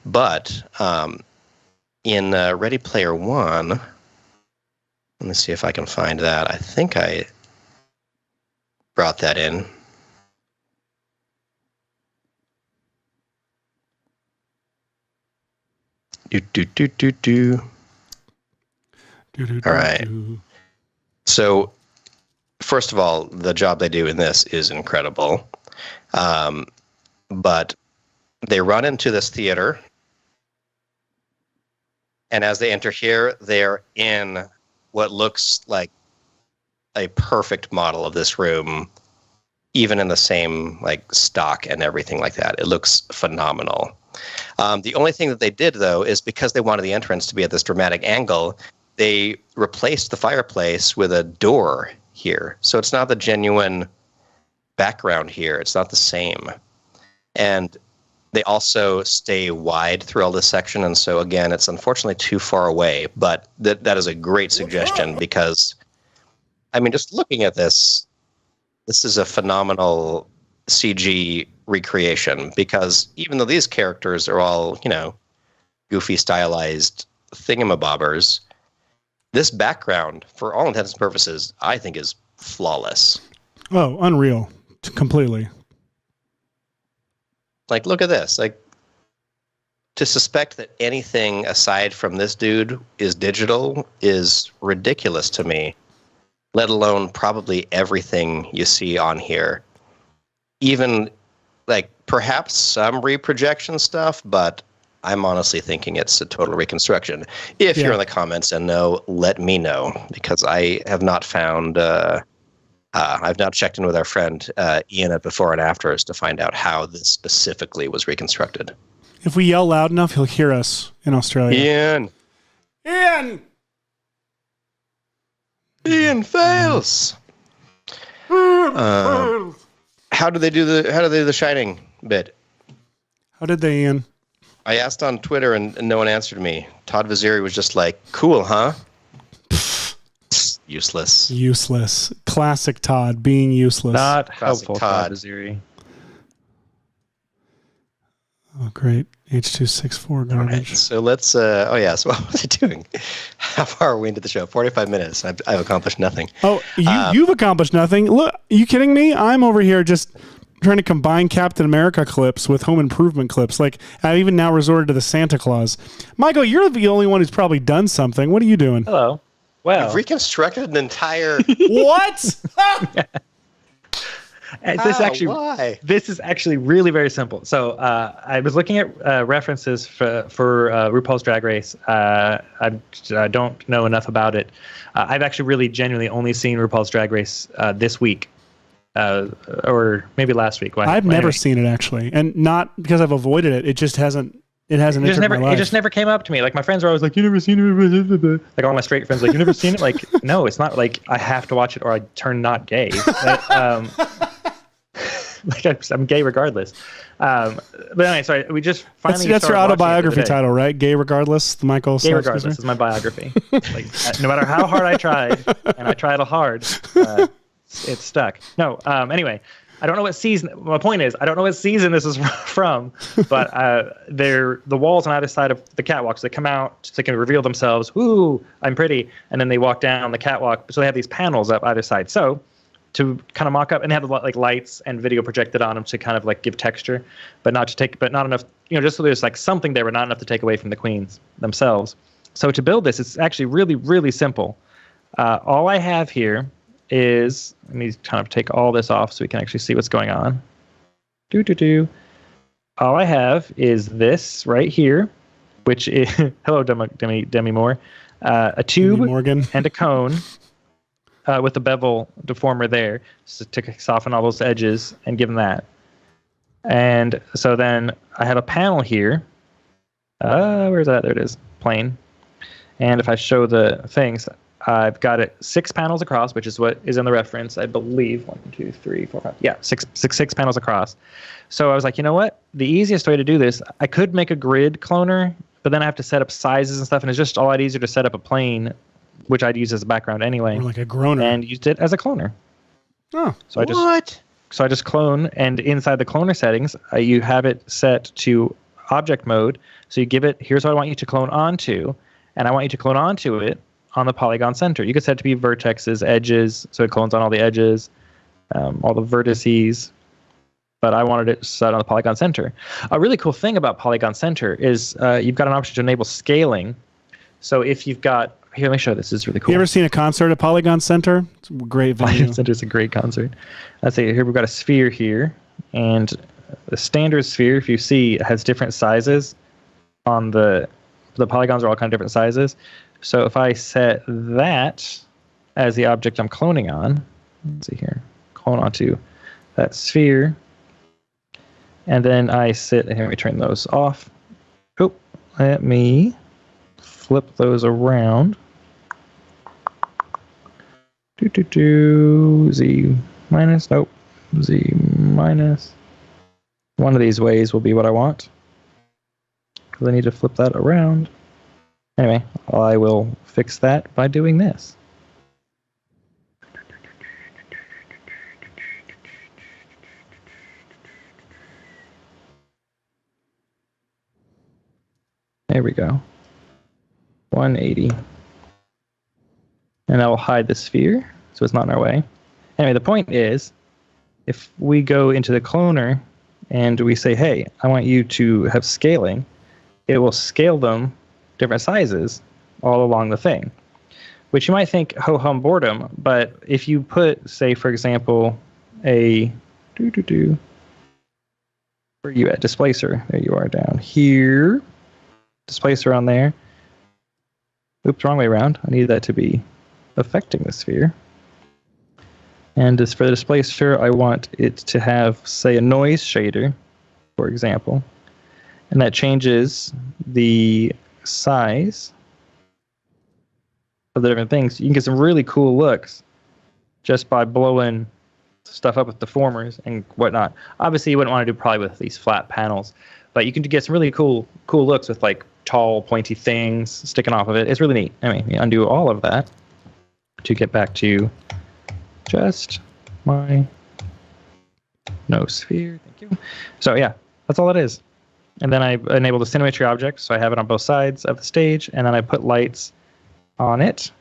But in Ready Player One, let me see if I can find that. I think I brought that in. All right. So, first of all, the job they do in this is incredible. But they run into this theater, and as they enter here, they're in what looks like a perfect model of this room, even in the same like stock and everything like that. It looks phenomenal. The only thing that they did, though, is because they wanted the entrance to be at this dramatic angle, they replaced the fireplace with a door here. So it's not the genuine background here. It's not the same. And they also stay wide through all this section. And so, again, it's unfortunately too far away. But that is a great suggestion because, I mean, just looking at this is a phenomenal CG recreation because even though these characters are all, goofy, stylized thingamabobbers, this background, for all intents and purposes, I think is flawless. Oh, unreal. Completely. Like, look at this. Like, to suspect that anything aside from this dude is digital is ridiculous to me, let alone probably everything you see on here. Even, like, perhaps some reprojection stuff, but I'm honestly thinking it's a total reconstruction. If you're in the comments and know, let me know, because I have not found, I've not checked in with our friend Ian at Before and Afters to find out how this specifically was reconstructed. If we yell loud enough, he'll hear us in Australia. Ian fails. How do they do the Shining bit? How did they, Ian? I asked on Twitter and no one answered me. Todd Vaziri was just like, cool, huh? Useless. Classic Todd being useless. Not Classic helpful, Todd. Todd Vaziri. Oh, great. H.264 garbage. Right, so let's, so what was he doing? How far are we into the show? 45 minutes. I've accomplished nothing. Oh, you've accomplished nothing. Look, are you kidding me? I'm over here just trying to combine Captain America clips with Home Improvement clips. Like, I've even now resorted to the Santa Claus. Michael, you're the only one who's probably done something. What are you doing? Hello. Well, You've reconstructed an entire... What? Why? This is actually really very simple. So I was looking at references for RuPaul's Drag Race. I don't know enough about it. I've actually really genuinely only seen RuPaul's Drag Race this week. Or maybe last week. I've never seen it actually, and not because I've avoided it. It just hasn't. It hasn't entered my life. It just never came up to me. Like my friends are always like, "You never seen it?" Like all my straight friends, like, "You never seen it?" Like, no, it's not like I have to watch it or I turn not gay. But, like I'm gay regardless. But anyway, sorry. We just finally. That's your autobiography title, right? Gay regardless. The Michael. Gay regardless is my biography. Like no matter how hard I tried, and I tried hard, it stuck. No. Anyway. I don't know what season. My point is, I don't know what season this is from, but they're the walls on either side of the catwalk. So they come out, so they can reveal themselves. Ooh, I'm pretty, and then they walk down the catwalk. So they have these panels up either side. So to kind of mock up, and they have like lights and video projected on them to kind of like give texture, but not enough. Just so there's like something there, but not enough to take away from the queens themselves. So to build this, it's actually really, really simple. All I have here is, let me kind of take all this off so we can actually see what's going on. All I have is this right here, which is, hello, Demi Moore, a tube and a cone with a bevel deformer there so to soften all those edges and give them that. And so then I have a panel here. Where's that? There it is, plane. And if I show the things, I've got it 6 panels across, which is what is in the reference, I believe. 1, 2, 3, 4, 5. Yeah, six panels across. So I was like, you know what? The easiest way to do this, I could make a grid cloner, but then I have to set up sizes and stuff, and it's just a lot easier to set up a plane, which I'd use as a background anyway. Or like a groaner. And used it as a cloner. Oh, so I just clone, and inside the cloner settings, you have it set to object mode. So you give it, here's what I want you to clone onto, and I want you to clone onto it on the polygon center. You could set it to be vertexes, edges, so it clones on all the edges, all the vertices, but I wanted it set on the polygon center. A really cool thing about polygon center is you've got an option to enable scaling. So if you've got, here, let me show this. This is really cool. You ever seen a concert at Polygon Center? It's a great venue. Polygon Center is a great concert. Let's see, here we've got a sphere here, and the standard sphere, if you see, has different sizes on the polygons are all kind of different sizes. So if I set that as the object I'm cloning on, let's see here, clone onto that sphere, and then I sit, and let me turn those off. Oh, let me flip those around. Z minus, nope, Z minus. One of these ways will be what I want, because I need to flip that around. Anyway, I will fix that by doing this. There we go. 180. And I will hide the sphere, so it's not in our way. Anyway, the point is, if we go into the cloner and we say, hey, I want you to have scaling, it will scale them different sizes all along the thing, which you might think ho-hum boredom, but if you put, say, for example, a where are you at? Displacer. There you are down here. Displacer on there. Oops, wrong way around. I need that to be affecting the sphere. And as for the displacer, I want it to have, say, a noise shader, for example, and that changes the size of the different things. You can get some really cool looks just by blowing stuff up with deformers and whatnot. Obviously, you wouldn't want to do probably with these flat panels, but you can get some really cool looks with like tall, pointy things sticking off of it. It's really neat. Anyway, you undo all of that to get back to just my no sphere. Thank you. So yeah, that's all it is. And then I enable the cinemetry object, so I have it on both sides of the stage, and then I put lights on it.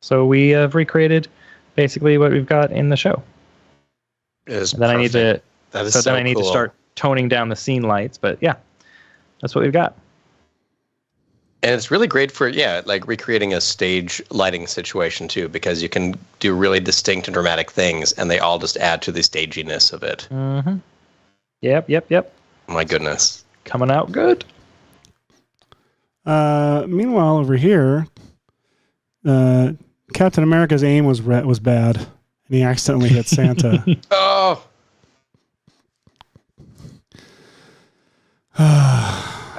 So we have recreated basically what we've got in the show. Then I need to to start toning down the scene lights, but yeah, that's what we've got. And it's really great for, like recreating a stage lighting situation too, because you can do really distinct and dramatic things, and they all just add to the staginess of it. Mm-hmm. Yep. My goodness. Coming out good. Meanwhile, over here, Captain America's aim was bad, and he accidentally hit Santa. Oh!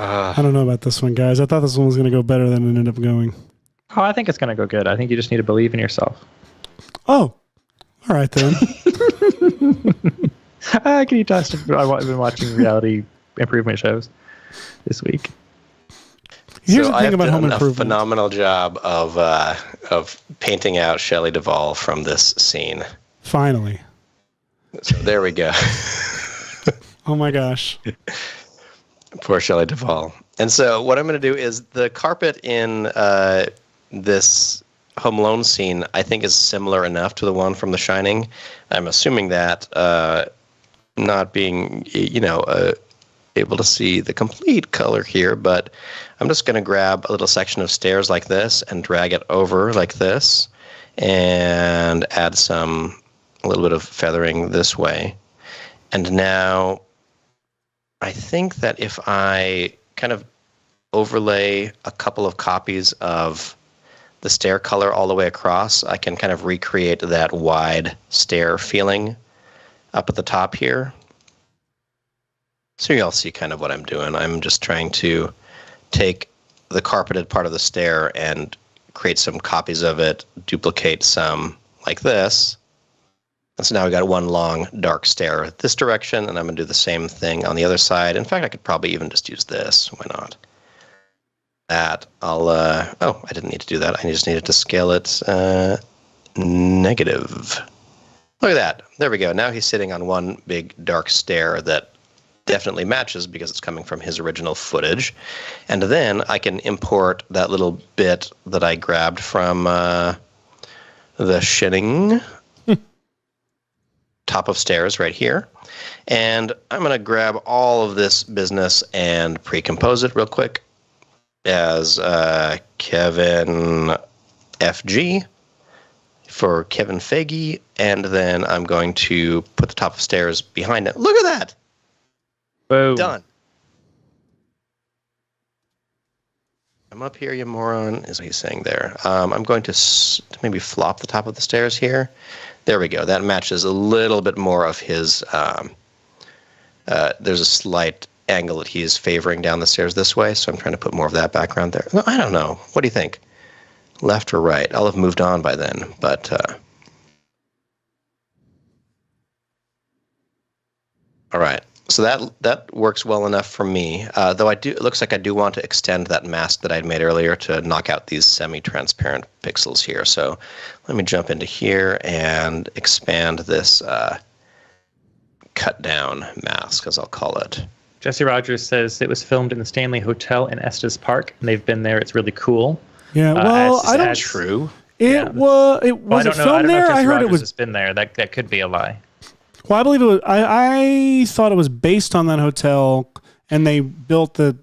I don't know about this one, guys. I thought this one was going to go better than it ended up going. Oh, I think it's going to go good. I think you just need to believe in yourself. Oh, all right then. I've been watching reality improvement shows this week. Here's so the thing I've about done home a improvement. phenomenal job of painting out Shelley Duvall from this scene. Finally. So there we go. Oh my gosh. Poor Shelley Duvall. And so what I'm going to do is the carpet in this Home Alone scene, I think, is similar enough to the one from The Shining. I'm assuming that not being, able to see the complete color here, but I'm just going to grab a little section of stairs like this and drag it over like this and add a little bit of feathering this way. And now I think that if I kind of overlay a couple of copies of the stair color all the way across, I can kind of recreate that wide stair feeling up at the top here. So you all see kind of what I'm doing. I'm just trying to take the carpeted part of the stair and create some copies of it, duplicate some like this. And so now we've got one long dark stair this direction, and I'm going to do the same thing on the other side. In fact, I could probably even just use this. Why not? That I didn't need to do that. I just needed to scale it negative. Look at that. There we go. Now he's sitting on one big dark stair that definitely matches because it's coming from his original footage. And then I can import that little bit that I grabbed from The Shining top of stairs right here. And I'm going to grab all of this business and pre-compose it real quick as Kevin FG for Kevin Feige, and then I'm going to put the top of stairs behind it. Look at that! Boom. Done. I'm up here, you moron, is what he's saying there. I'm going to maybe flop the top of the stairs here. There we go. That matches a little bit more of his... there's a slight angle that he's favoring down the stairs this way, so I'm trying to put more of that background there. No, I don't know. What do you think? Left or right? I'll have moved on by then, but... all right. So that works well enough for me. Though it looks like I do want to extend that mask that I'd made earlier to knock out these semi-transparent pixels here. So let me jump into here and expand this cut down mask, as I'll call it. Jesse Rogers says it was filmed in the Stanley Hotel in Estes Park, and they've been there. It's really cool. Yeah, well, I don't. That's true. It was it filmed there. I heard it was. It's been there. That could be a lie. Well, I believe it was. I thought it was based on that hotel, and they built the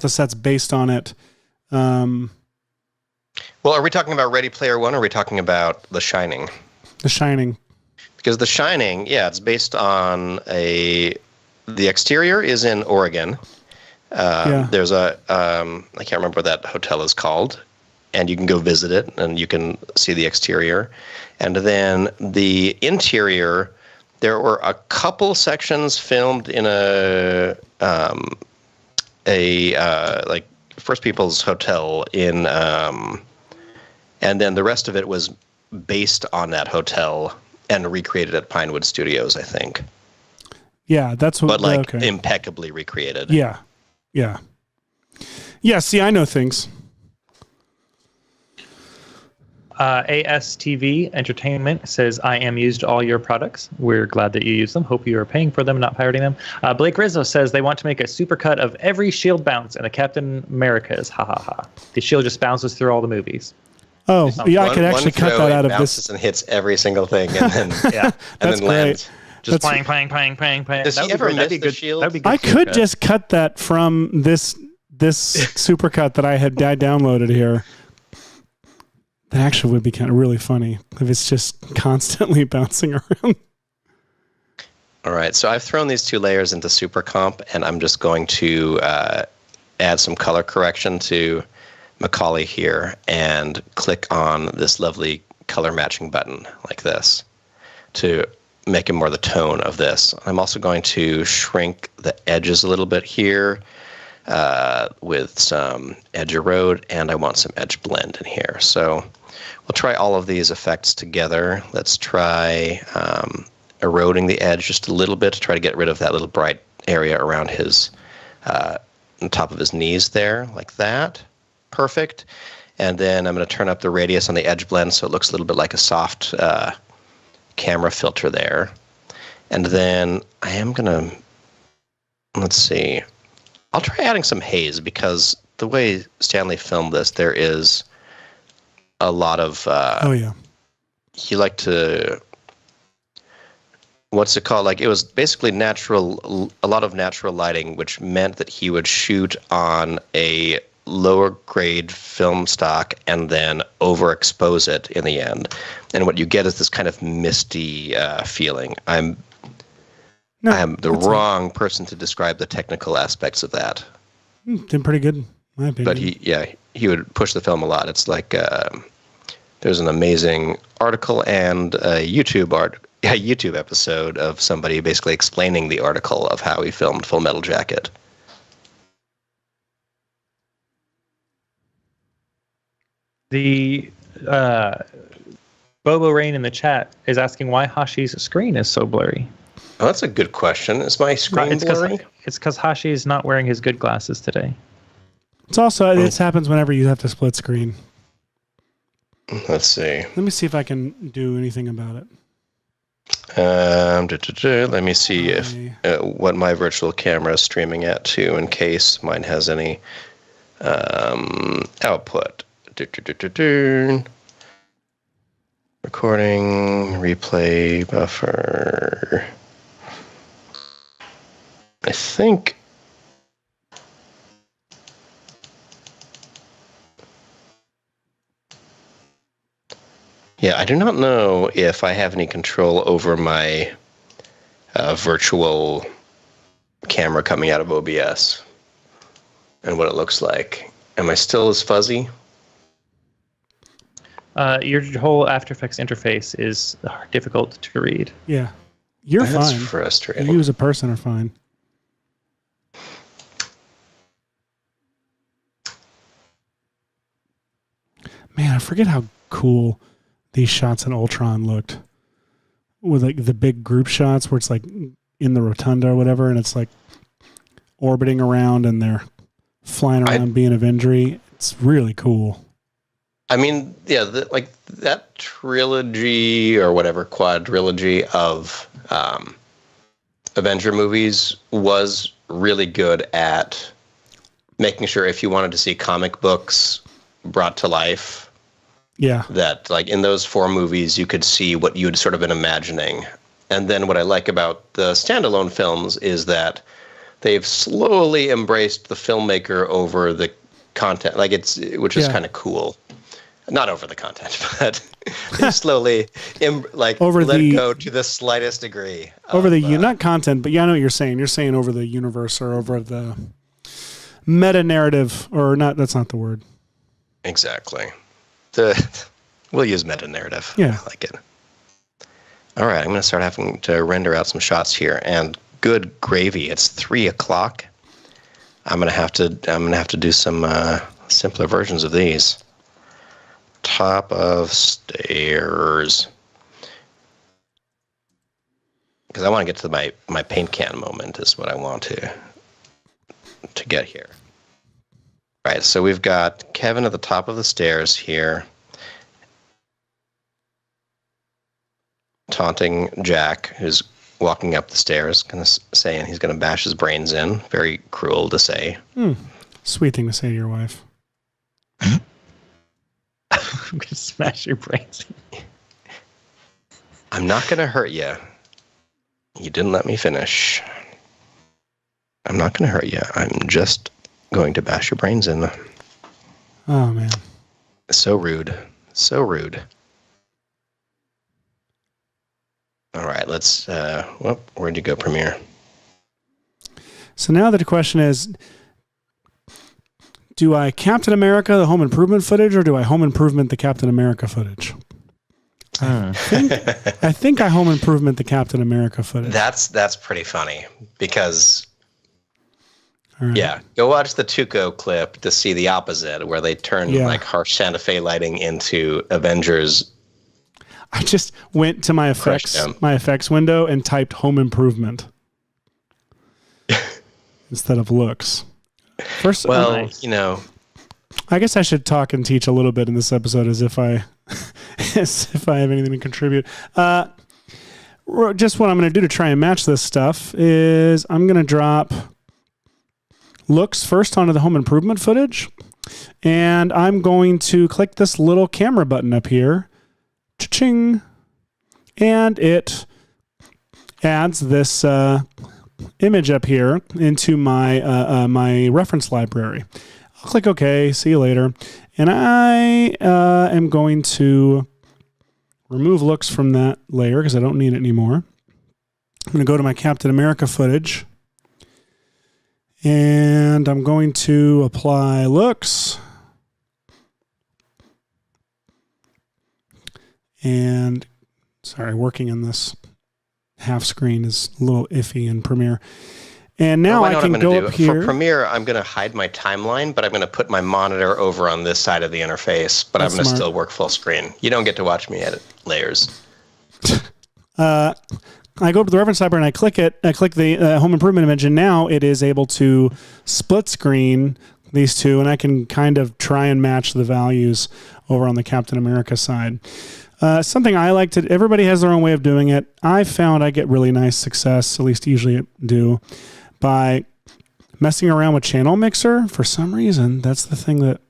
sets based on it. Well, are we talking about Ready Player One, or are we talking about The Shining? The Shining. Because The Shining, yeah, it's based on the exterior is in Oregon. There's I can't remember what that hotel is called, and you can go visit it, and you can see the exterior. And then the interior, there were a couple sections filmed in like First People's Hotel in, and then the rest of it was based on that hotel and recreated at Pinewood Studios, I think. Yeah, that's what. But impeccably recreated. Yeah. See, I know things. ASTV Entertainment says, I am used all your products. We're glad that you use them. Hope you are paying for them, not pirating them. Blake Rizzo says they want to make a supercut of every shield bounce and a Captain America's. Ha ha ha. The shield just bounces through all the movies. Oh, yeah, I could actually cut that out of this. And hits every single thing, and then that's then lands. Just playing. Does he ever miss the shield? I could just cut that from this supercut that I downloaded here. That actually would be kind of really funny if it's just constantly bouncing around. All right, so I've thrown these two layers into Super Comp, and I'm just going to add some color correction to Macaulay here and click on this lovely color matching button like this to make it more the tone of this. I'm also going to shrink the edges a little bit here with some edge erode, and I want some edge blend in here. So we'll try all of these effects together. Let's try eroding the edge just a little bit to try to get rid of that little bright area around his, on top of his knees there, like that. Perfect. And then I'm going to turn up the radius on the edge blend so it looks a little bit like a soft camera filter there. And then I am going to, let's see, I'll try adding some haze because the way Stanley filmed this, there is a lot of, he liked to, what's it called? Like, it was basically a lot of natural lighting, which meant that he would shoot on a lower grade film stock and then overexpose it in the end. And what you get is this kind of misty feeling. I'm the wrong person to describe the technical aspects of that. Did pretty good, in my opinion. But he would push the film a lot. It's like there's an amazing article and a YouTube episode of somebody basically explaining the article of how he filmed Full Metal Jacket. The Bobo Rain in the chat is asking why Hashi's screen is so blurry. Oh, that's a good question. Is my screen blurry? It's because Hashi is not wearing his good glasses today. It's also, this happens whenever you have to split screen. Let's see. Let me see if I can do anything about it. Let me see if what my virtual camera is streaming at too, in case mine has any output. Recording, replay, buffer. I think. Yeah, I do not know if I have any control over my virtual camera coming out of OBS and what it looks like. Am I still as fuzzy? Your whole After Effects interface is difficult to read. Yeah. You're fine. That's frustrating. You as a person are fine. Man, I forget how cool these shots in Ultron looked. With like the big group shots where it's like in the rotunda or whatever, and it's like orbiting around and they're flying around being Avengery. It's really cool. I mean, yeah, like that trilogy or whatever quadrilogy of Avenger movies was really good at making sure if you wanted to see comic books brought to life, that like in those 4 movies you could see what you'd sort of been imagining. And then what I like about the standalone films is that they've slowly embraced the filmmaker over the content, which is kind of cool. Not over the content, but they slowly let go to the slightest degree. Over not content, but I know what you're saying. You're saying over the universe or over the meta narrative, or not. That's not the word. Exactly. We'll use meta narrative. Yeah, I like it. All right, I'm going to start having to render out some shots here, and good gravy. It's 3:00. I'm going to have to do some simpler versions of these. Top of stairs, because I want to get to my paint can moment is what I want to get here. Right, so we've got Kevin at the top of the stairs here, taunting Jack, who's walking up the stairs, saying he's going to bash his brains in. Very cruel to say. Sweet thing to say to your wife. I'm going to smash your brains. I'm not going to hurt you. You didn't let me finish. I'm not going to hurt you. I'm just going to bash your brains in. Oh, man. So rude. So rude. All right, let's... where'd you go, Premiere? So now the question is... Do I Captain America the Home Improvement footage, or do I Home Improvement the Captain America footage? I think I Home Improvement the Captain America footage. That's pretty funny because, go watch the Tuco clip to see the opposite, where they turn like harsh Santa Fe lighting into Avengers. I just went to my effects window and typed home improvement instead of looks. First, you know, I guess I should talk and teach a little bit in this episode as if I have anything to contribute. Just what I'm going to do to try and match this stuff is I'm going to drop looks first onto the home improvement footage, and I'm going to click this little camera button up here, cha-ching, and it adds this image up here into my my reference library. I'll click OK, see you later, and I am going to remove looks from that layer because I don't need it anymore. I'm going to go to my Captain America footage, and I'm going to apply looks. And sorry, working on this half screen is a little iffy in Premiere. And now I can go up here. For Premiere, I'm going to hide my timeline, but I'm going to put my monitor over on this side of the interface, but I'm going to still work full screen. You don't get to watch me edit layers. I go to the reference library and I click it. I click the home improvement image, and now it is able to split screen these two, and I can kind of try and match the values over on the Captain America side. Something I like to, everybody has their own way of doing it. I found I get really nice success, at least usually do, by messing around with Channel Mixer. For some reason, that's the thing that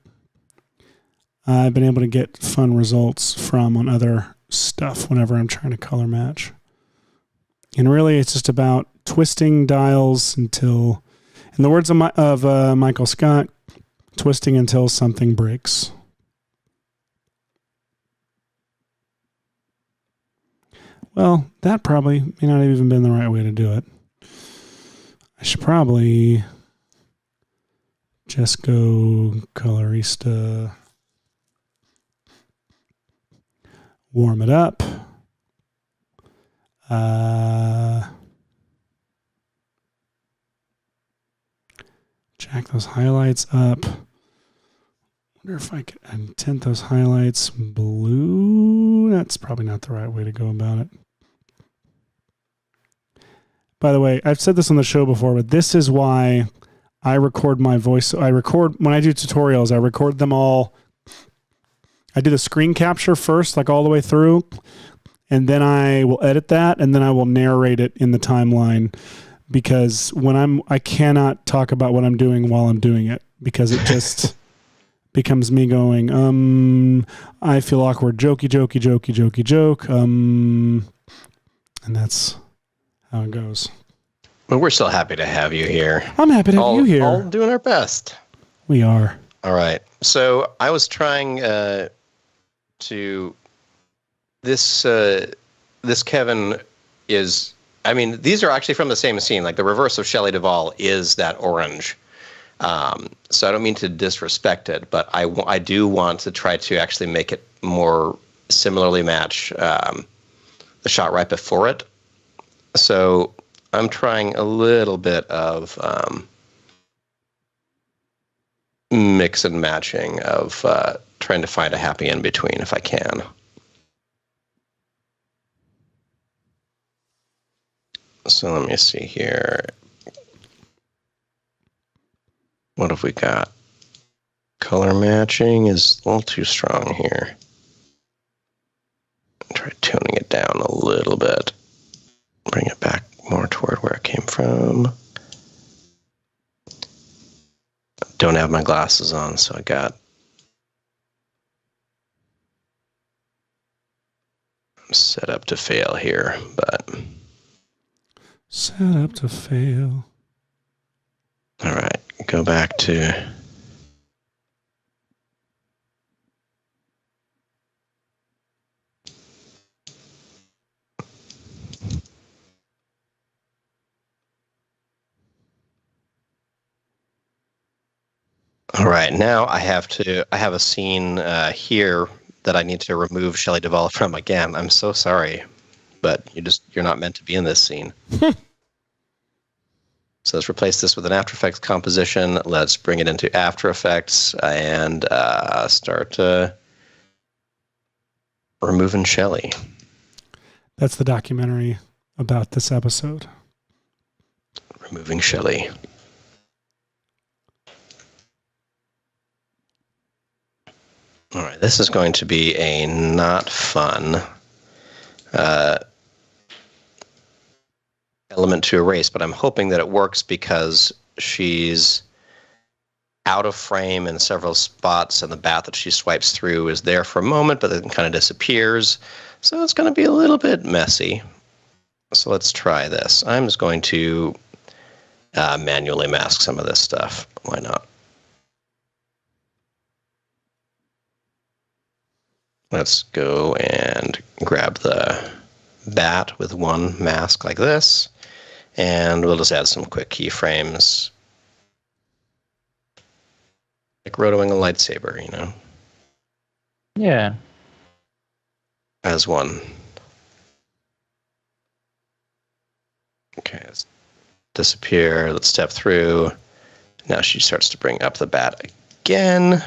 I've been able to get fun results from on other stuff whenever I'm trying to color match. And really, it's just about twisting dials until, in the words of Michael Scott, twisting until something breaks. Well, that probably may not have even been the right way to do it. I should probably just go Colorista, warm it up. Jack those highlights up. Wonder if I could tint those highlights blue. That's probably not the right way to go about it. By the way, I've said this on the show before, but this is why I record my voice. When I do tutorials, I record them all. I do the screen capture first, like all the way through, and then I will edit that, and then I will narrate it in the timeline, because I cannot talk about what I'm doing while I'm doing it, because it just becomes me going, I feel awkward, jokey, joke, and that's how it goes. Well, we're still happy to have you here. I'm happy to have you here. All doing our best. We are. All right. So I was trying this Kevin is, I mean, these are actually from the same scene. Like the reverse of Shelley Duvall is that orange. So I don't mean to disrespect it, but I do want to try to actually make it more similarly match the shot right before it. So I'm trying a little bit of mix and matching of trying to find a happy in between if I can. So let me see here. What have we got? Color matching is a little too strong here. Try tuning it down a little bit. Bring it back more toward where it came from. Don't have my glasses on, so I'm set up to fail here, but set up to fail. All right, go back to all right, now I have a scene here that I need to remove Shelley Duvall from again. I'm so sorry, but you're not meant to be in this scene. So let's replace this with an After Effects composition. Let's bring it into After Effects and start removing Shelley. That's the documentary about this episode. Removing Shelley. All right, this is going to be a not fun element to erase, but I'm hoping that it works because she's out of frame in several spots, and the bat that she swipes through is there for a moment, but then kind of disappears. So it's going to be a little bit messy. So let's try this. I'm just going to manually mask some of this stuff. Why not? Let's go and grab the bat with one mask like this, and we'll just add some quick keyframes. Like rotoing a lightsaber, you know? Yeah. As one. Okay, let's disappear. Let's step through. Now she starts to bring up the bat again.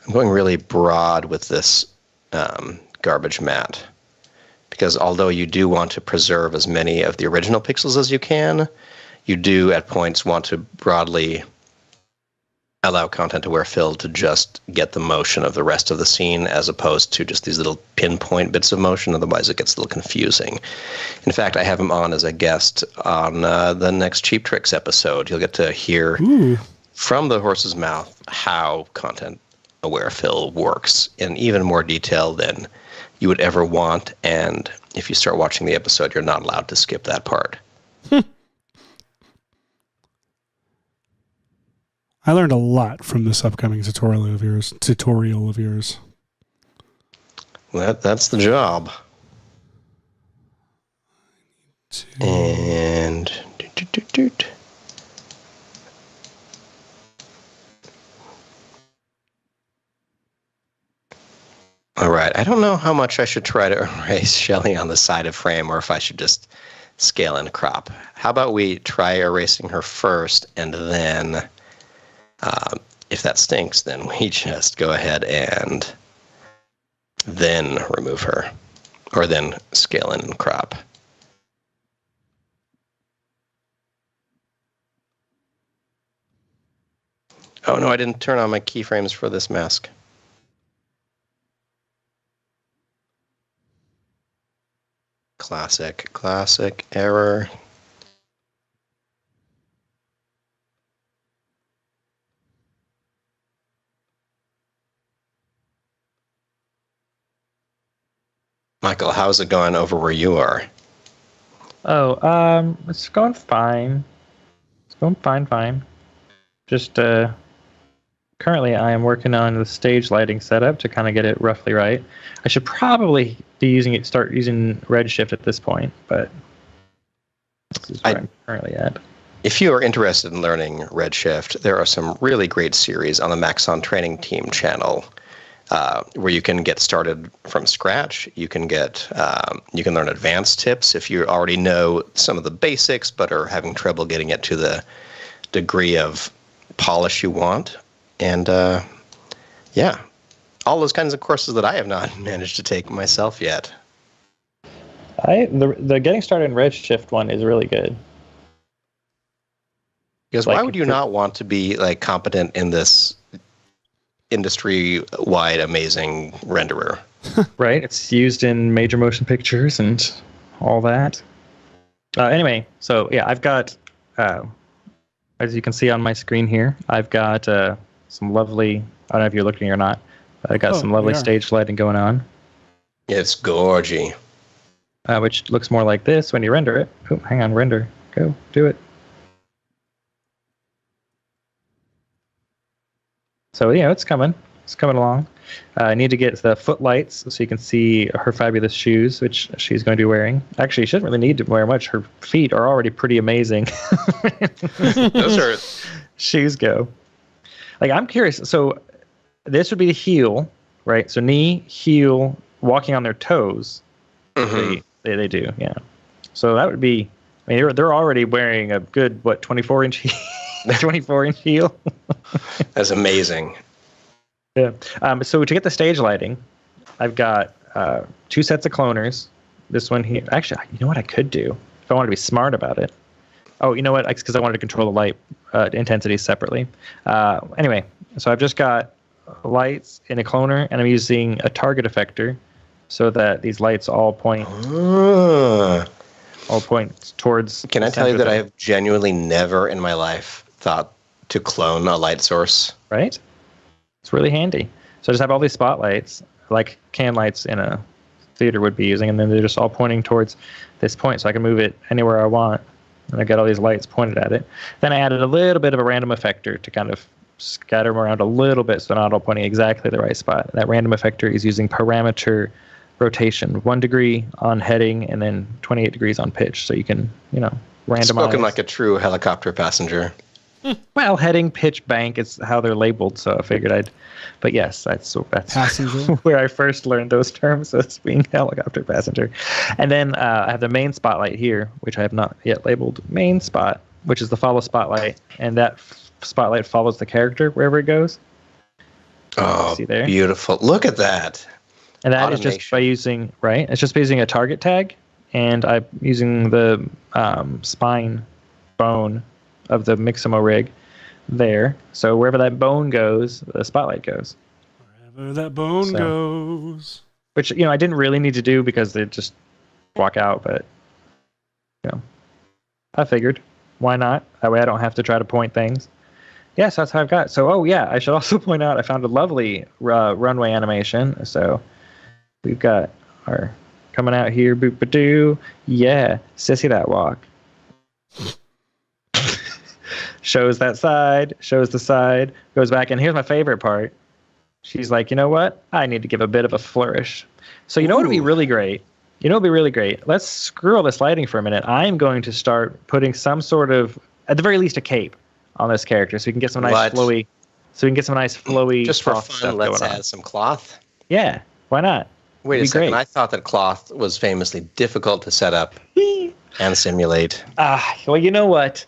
I'm going really broad with this garbage matte, because although you do want to preserve as many of the original pixels as you can, you do at points want to broadly allow content-aware fill to just get the motion of the rest of the scene as opposed to just these little pinpoint bits of motion. Otherwise it gets a little confusing. In fact, I have him on as a guest on the next Cheap Tricks episode. You'll get to hear from the horse's mouth how content-aware fill works in even more detail than you would ever want, and if you start watching the episode, you're not allowed to skip that part. I learned a lot from this upcoming tutorial of yours. That's the job. And all right, I don't know how much I should try to erase Shelley on the side of frame, or if I should just scale and crop. How about we try erasing her first, and then if that stinks, then we just go ahead and then remove her, or then scale in and crop. Oh no, I didn't turn on my keyframes for this mask. Classic error. Michael, how's it going over where you are? Oh, it's going fine. It's going fine. Just, currently I am working on the stage lighting setup to kind of get it roughly right. I should probably be start using Redshift at this point, but this is where I'm currently at. If you are interested in learning Redshift, there are some really great series on the Maxon Training Team channel where you can get started from scratch. You can learn advanced tips if you already know some of the basics but are having trouble getting it to the degree of polish you want. And yeah, all those kinds of courses that I have not managed to take myself yet. The getting started in Redshift one is really good. Because why would you not want to be like competent in this industry-wide amazing renderer? Right, it's used in major motion pictures and all that. Anyway, so yeah, I've got, as you can see on my screen here, I've got some lovely, I don't know if you're looking or not, but I got some lovely stage lighting going on. It's gorgy. Which looks more like this when you render it. Oh, hang on, render. Go, do it. So yeah, it's coming. It's coming along. I need to get the footlights so you can see her fabulous shoes, which she's going to be wearing. Actually, she doesn't really need to wear much. Her feet are already pretty amazing. Those are shoes go. Like, I'm curious. So this would be the heel, right? So knee, heel, walking on their toes. Mm-hmm. They do, yeah. So that would be. I mean, they're already wearing a good 24-inch 24-inch heel. That's amazing. Yeah. So to get the stage lighting, I've got 2 sets of cloners. This one here. Actually, you know what I could do if I wanted to be smart about it? Oh, you know what? Because I wanted to control the light intensity separately. Anyway, so I've just got lights in a cloner, and I'm using a target effector so that these lights all point towards. Can I tell you that I have genuinely never in my life thought to clone a light source? Right? It's really handy. So I just have all these spotlights, like can lights in a theater would be using, and then they're just all pointing towards this point, so I can move it anywhere I want. And I got all these lights pointed at it. Then I added a little bit of a random effector to kind of scatter them around a little bit so they're not all pointing exactly the right spot. And that random effector is using parameter rotation, 1 degree on heading and then 28 degrees on pitch. So you can, randomize. Spoken like a true helicopter passenger. Well, heading, pitch, bank is how they're labeled. So I figured but yes, that's where I first learned those terms as being helicopter passenger. And then I have the main spotlight here, which I have not yet labeled main spot, which is the follow spotlight. And that spotlight follows the character wherever it goes. Oh, see there? Beautiful. Look at that. And that is just by using, it's just by using a target tag. And I'm using the spine bone of the Mixamo rig there. So wherever that bone goes, the spotlight goes. Wherever that bone goes. Which, I didn't really need to do because they just walk out, but, I figured. Why not? That way I don't have to try to point things. Yes, that's how I've got. So, I should also point out I found a lovely runway animation. So we've got our coming out here, boop-a-doo. Yeah, sissy that walk. Shows that side, shows the side, goes back, and here's my favorite part. She's like, you know what? I need to give a bit of a flourish. So what would be really great? Let's screw all this lighting for a minute. I'm going to start putting some sort of, at the very least, a cape on this character, so we can get some nice flowy. Just for fun, let's add some cloth. Yeah, why not? Wait a second. I thought that cloth was famously difficult to set up and simulate. Well, you know what?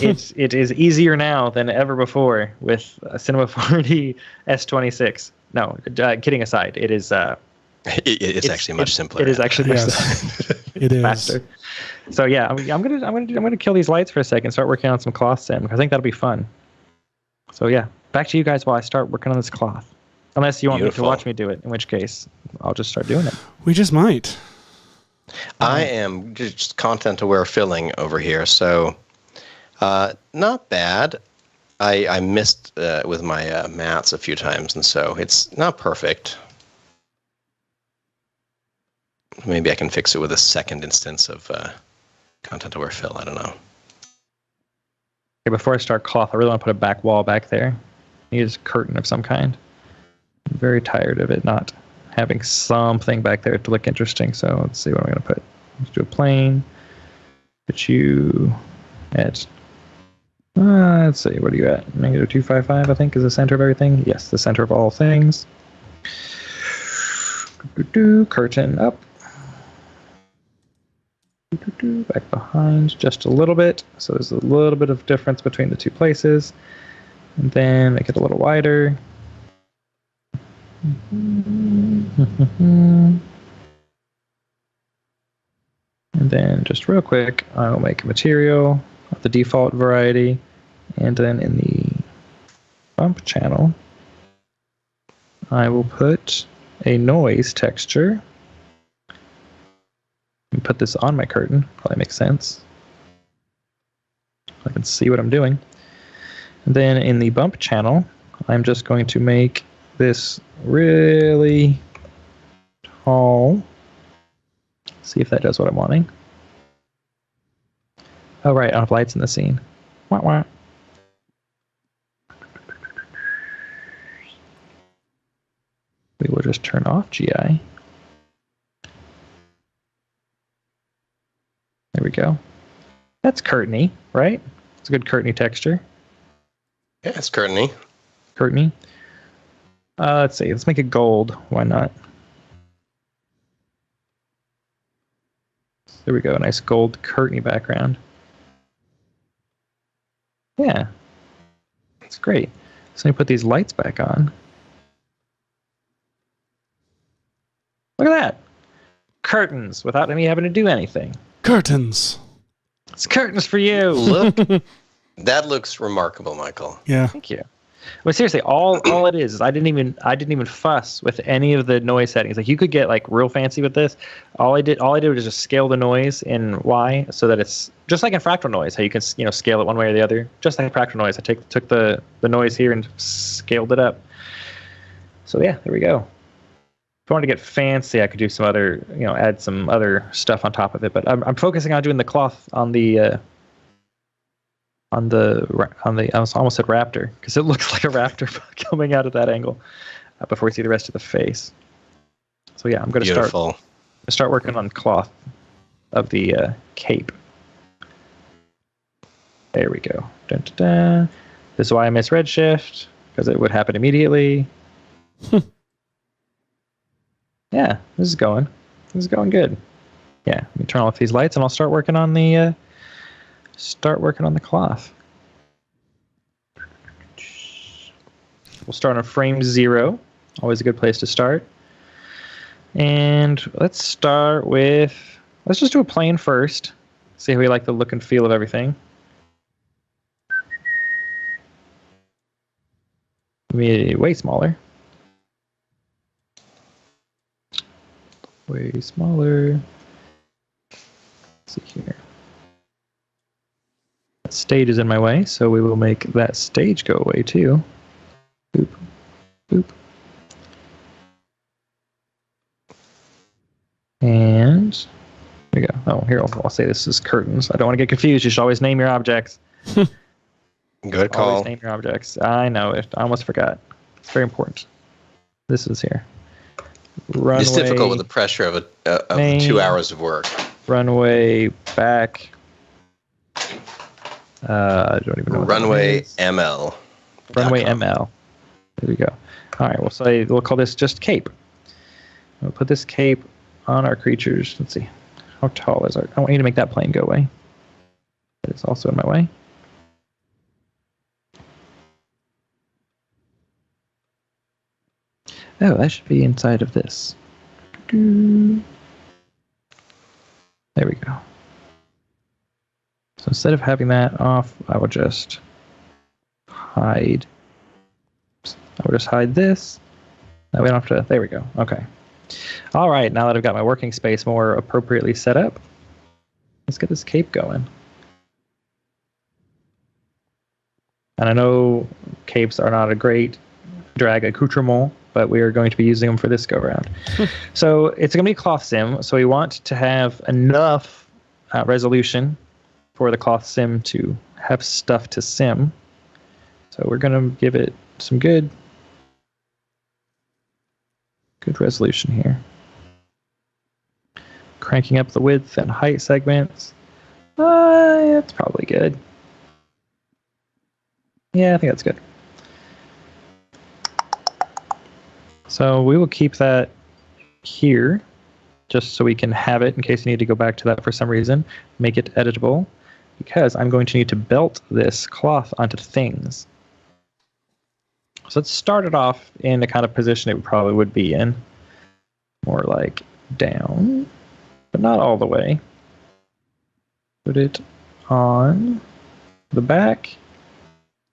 It is easier now than ever before with Cinema 4D S26. No, kidding aside, it is. It's actually much simpler. It is actually much simpler. It is faster. So yeah, I'm gonna kill these lights for a second. Start working on some cloth sim. I think that'll be fun. So yeah, back to you guys while I start working on this cloth. Unless you want me to watch me do it, in which case I'll just start doing it. We just might. I am just content-aware filling over here, so not bad. I missed with my mats a few times, and so it's not perfect. Maybe I can fix it with a second instance of content-aware fill. I don't know. Okay, before I start cloth, I really want to put a back wall back there. I need a curtain of some kind. I'm very tired of it not having something back there to look interesting. So let's see what I'm going to put. Let's do a plane. Put you at, let's see, what are you at? -255, I think, is the center of everything. Yes, the center of all things. Curtain up. Back behind just a little bit. So there's a little bit of difference between the two places. And then make it a little wider. And then just real quick, I'll make a material of the default variety. And then in the bump channel, I will put a noise texture. And put this on my curtain. Probably makes sense. I can see what I'm doing. And then in the bump channel, I'm just going to make this really tall. See if that does what I'm wanting. Oh, right, I don't have lights in the scene. Wah, wah. We will just turn off GI. There we go. That's curtainy, right? It's a good curtainy texture. Yeah, it's curtainy. Curtainy. Let's see. Let's make it gold. Why not? There we go. A nice gold curtainy background. Yeah. It's great. So let me put these lights back on. Look at that. Curtains without me having to do anything. Curtains. It's curtains for you. Look, that looks remarkable, Michael. Yeah. Thank you. But seriously, all it is I didn't even fuss with any of the noise settings. Like you could get like real fancy with this. All I did was just scale the noise in Y so that it's just like in fractal noise, how you can scale it one way or the other. Just like fractal noise, I took the noise here and scaled it up. So yeah, there we go. If I wanted to get fancy, I could do some other, add some other stuff on top of it. But I'm focusing on doing the cloth on the I almost said raptor because it looks like a raptor coming out of that angle before we see the rest of the face. So yeah, I'm going to start working on cloth of the cape. There we go. Dun, dun, dun. This is why I miss redshift, because it would happen immediately. Yeah, this is going good. Yeah, let me turn off these lights and I'll start working on the cloth. We'll start on frame 0. Always a good place to start. And let's just do a plane first. See how we like the look and feel of everything. Maybe way smaller. Way smaller. Let's see here. That stage is in my way, so we will make that stage go away too. Boop. Boop. And there we go. Oh, here I'll say this is curtains. I don't want to get confused. You should always name your objects. Good call. Always name your objects. I know it. I almost forgot. It's very important. This is here. Runway. It's difficult with the pressure of 2 hours of work. Runway back. I don't even know. Runway ML. Runway ML. There we go. All right. We'll call this just cape. We'll put this cape on our creatures. Let's see. How tall is our? I want you to make that plane go away. That is also in my way. Oh, that should be inside of this. There we go. So instead of having that off, I will just hide. I will just hide this. Now we don't have to. There we go. Okay. All right. Now that I've got my working space more appropriately set up, let's get this cape going. And I know capes are not a great drag accoutrement, but we are going to be using them for this go round. So it's going to be a cloth sim. So we want to have enough resolution for the cloth sim to have stuff to sim. So we're going to give it some good resolution here. Cranking up the width and height segments. That's probably good. Yeah, I think that's good. So we will keep that here just so we can have it in case you need to go back to that for some reason. Make it editable because I'm going to need to belt this cloth onto things. So let's start it off in the kind of position it probably would be in. More like down, but not all the way. Put it on the back,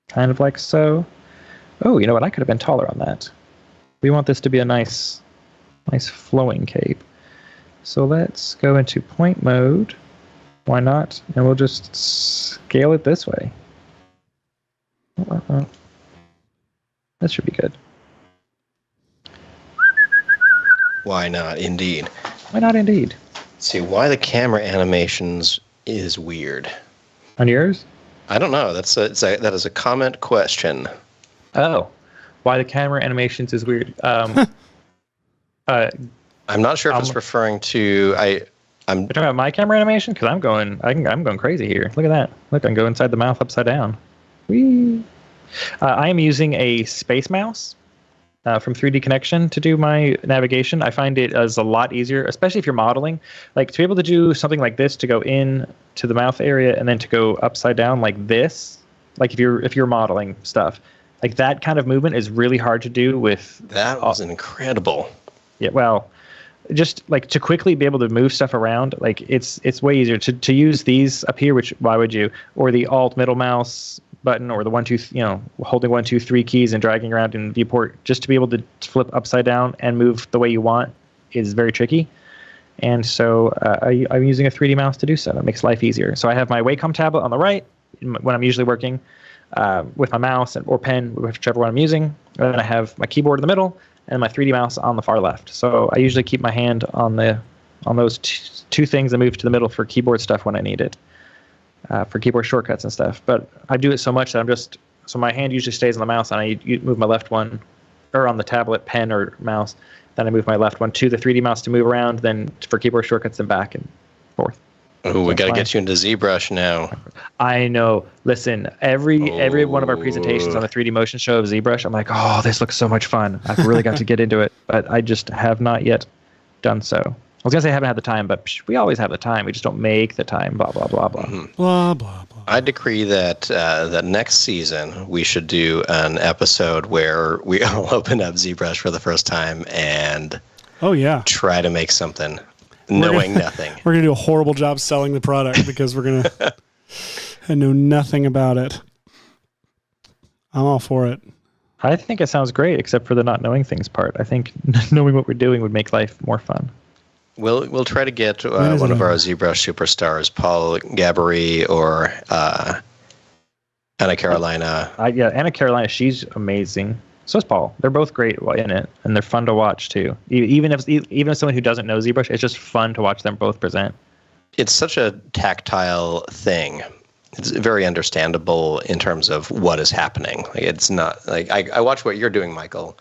kind of like so. Oh, you know what? I could have been taller on that. We want this to be a nice flowing cape. So let's go into point mode. Why not? And we'll just scale it this way. That should be good. Why not, indeed. Why not, indeed? Let's see, why the camera animations is weird. On yours? I don't know. That is a comment question. Oh. Why the camera animations is weird. I'm not sure if it's referring to... You're talking about my camera animation? Because I'm going crazy here. Look at that. Look, I can go inside the mouth upside down. Whee! I am using a space mouse from 3D Connection to do my navigation. I find it as a lot easier, especially if you're modeling. Like to be able to do something like this, to go in to the mouth area and then to go upside down like this like if you're modeling stuff, like that kind of movement is really hard to do with. That was incredible. Yeah, well, just like to quickly be able to move stuff around, like it's way easier to use these up here, which why would you? Or the alt middle mouse button, or the 1 2 holding 1 2 3 keys and dragging around in viewport, just to be able to flip upside down and move the way you want is very tricky. And so I'm using a 3D mouse to do so. It makes life easier. So I have my Wacom tablet on the right when I'm usually working with my mouse or pen, whichever one I'm using. And then I have my keyboard in the middle and my 3D mouse on the far left. So I usually keep my hand on those two things and move to the middle for keyboard stuff when I need it, for keyboard shortcuts and stuff. But I do it so much that so my hand usually stays on the mouse, and I move my left one, or on the tablet, pen or mouse. Then I move my left one to the 3D mouse to move around, then for keyboard shortcuts and back and forth. Oh, we got to get you into ZBrush now. I know. Listen, every one of our presentations on the 3D motion show of ZBrush, I'm like, oh, this looks so much fun. I've really got to get into it, but I just have not yet done so. I was going to say I haven't had the time, but we always have the time. We just don't make the time, blah, blah, blah, blah. Mm-hmm. Blah, blah, blah. I decree that next season we should do an episode where we all open up ZBrush for the first time and try to make something. Knowing nothing. We're going to do a horrible job selling the product because we're going to know nothing about it. I'm all for it. I think it sounds great, except for the not knowing things part. I think knowing what we're doing would make life more fun. We'll try to get one of our ZBrush superstars, Paul Gabory or Anna Carolina. Anna Carolina, she's amazing. So is Paul. They're both great in it, and they're fun to watch too. Even if someone who doesn't know ZBrush, it's just fun to watch them both present. It's such a tactile thing. It's very understandable in terms of what is happening. Like, it's not like I watch what you're doing, Michael,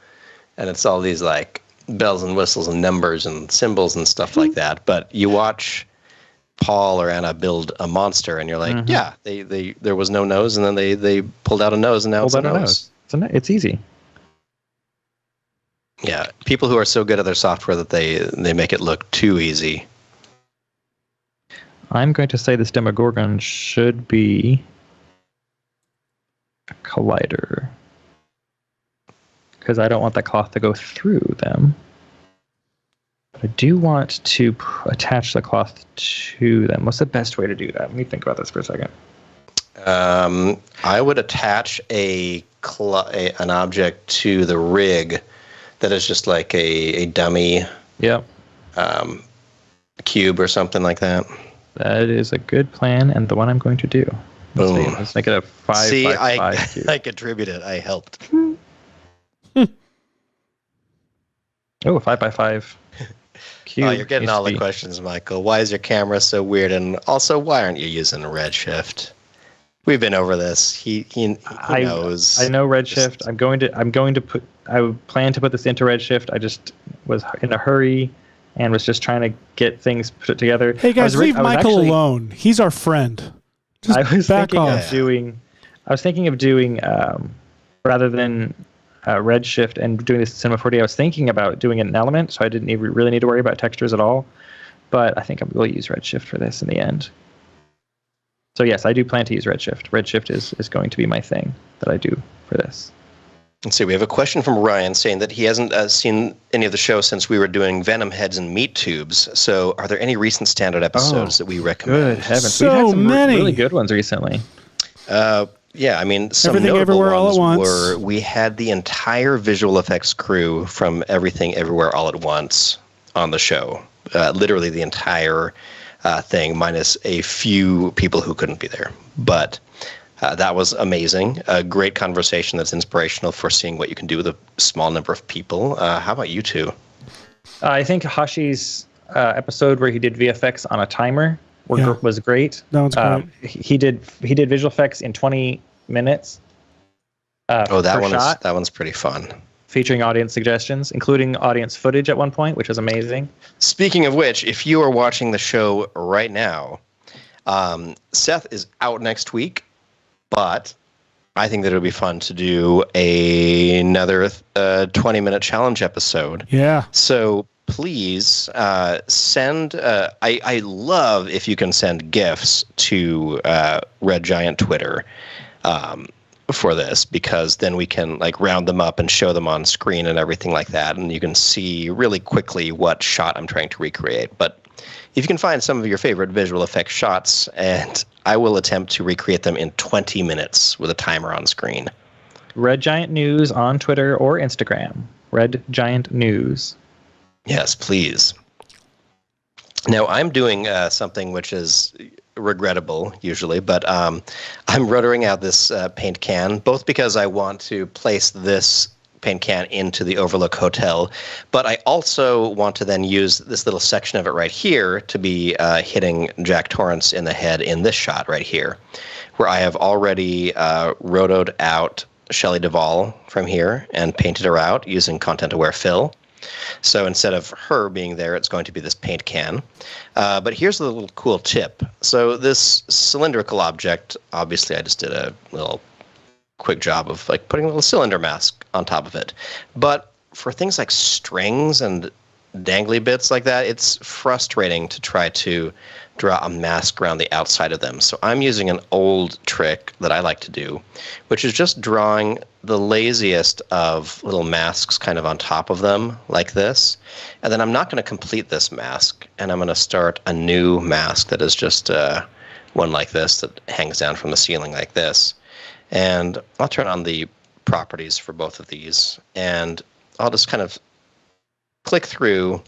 and it's all these like bells and whistles and numbers and symbols and stuff like that. But you watch Paul or Anna build a monster, and you're like, yeah, they there was no nose, and then they pulled out a nose, and now it's a nose. It's easy. Yeah, people who are so good at their software that they make it look too easy. I'm going to say this Demogorgon should be a collider, because I don't want that cloth to go through them. But I do want to attach the cloth to them. What's the best way to do that? Let me think about this for a second. I would attach an object to the rig that is just like a dummy cube or something like that. That is a good plan, and the one I'm going to do. Let's make it a 5 by 5 cube. I contributed. I helped. Oh, 5 by 5 cube. Oh, you're getting all the questions, Michael. Why is your camera so weird? And also, why aren't you using Redshift? We've been over this. He knows. I know Redshift. I plan to put this into Redshift. I just was in a hurry and was just trying to get things put together. Hey guys, leave Michael alone. He's our friend. Just I was back thinking off. of doing rather than Redshift and doing this in Cinema 4D, I was thinking about doing an element, so I didn't really need to worry about textures at all. But I think I will use Redshift for this in the end. So yes, I do plan to use Redshift. Redshift is going to be my thing that I do for this. Let's see, we have a question from Ryan saying that he hasn't seen any of the show since we were doing Venom Heads and Meat Tubes. So are there any recent standard episodes that we recommend? Good heavens. So We've had some many. really good ones recently. Yeah, I mean, some Everything notable Everywhere All ones at Once. were we had the entire visual effects crew from Everything Everywhere All at Once on the show. Literally the entire thing, minus a few people who couldn't be there. But that was amazing. A great conversation that's inspirational for seeing what you can do with a small number of people. How about you two? I think Hashi's episode where he did VFX on a timer was great. That one's great. He did visual effects in 20 minutes. That one's pretty fun. Featuring audience suggestions, including audience footage at one point, which was amazing. Speaking of which, if you are watching the show right now, Seth is out next week, but I think that it'll be fun to do another 20-minute challenge episode. Yeah. So please send. I love if you can send GIFs to Red Giant Twitter. for this, because then we can like round them up and show them on screen and everything like that, and you can see really quickly what shot I'm trying to recreate. But if you can find some of your favorite visual effects shots, and I will attempt to recreate them in 20 minutes with a timer on screen. Red Giant News on Twitter or Instagram. Red Giant News. Yes, please. Now, I'm doing something which is regrettable usually, but I'm rotary out this paint can, both because I want to place this paint can into the Overlook Hotel, but I also want to then use this little section of it right here to be hitting Jack Torrance in the head in this shot right here, where I have already rotoed out Shelley Duvall from here and painted her out using content-aware fill. So instead of her being there, it's going to be this paint can. But here's a little cool tip. So this cylindrical object, obviously I just did a little quick job of like putting a little cylinder mask on top of it. But for things like strings and dangly bits like that, it's frustrating to try to draw a mask around the outside of them. So I'm using an old trick that I like to do, which is just drawing the laziest of little masks kind of on top of them like this. And then I'm not going to complete this mask, and I'm going to start a new mask that is just one like this that hangs down from the ceiling like this. And I'll turn on the properties for both of these, and I'll just kind of click through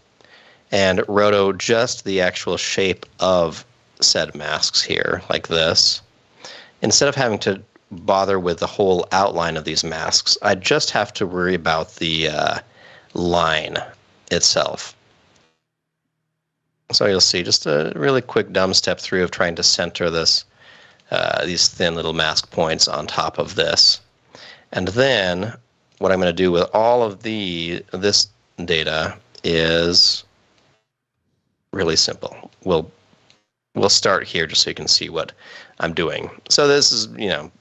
and roto just the actual shape of said masks here, like this. Instead of having to bother with the whole outline of these masks, I just have to worry about the line itself. So you'll see just a really quick dumb step through of trying to center this, these thin little mask points on top of this. And then what I'm going to do with all of this data is really simple. We'll start here just so you can see what I'm doing. So this is,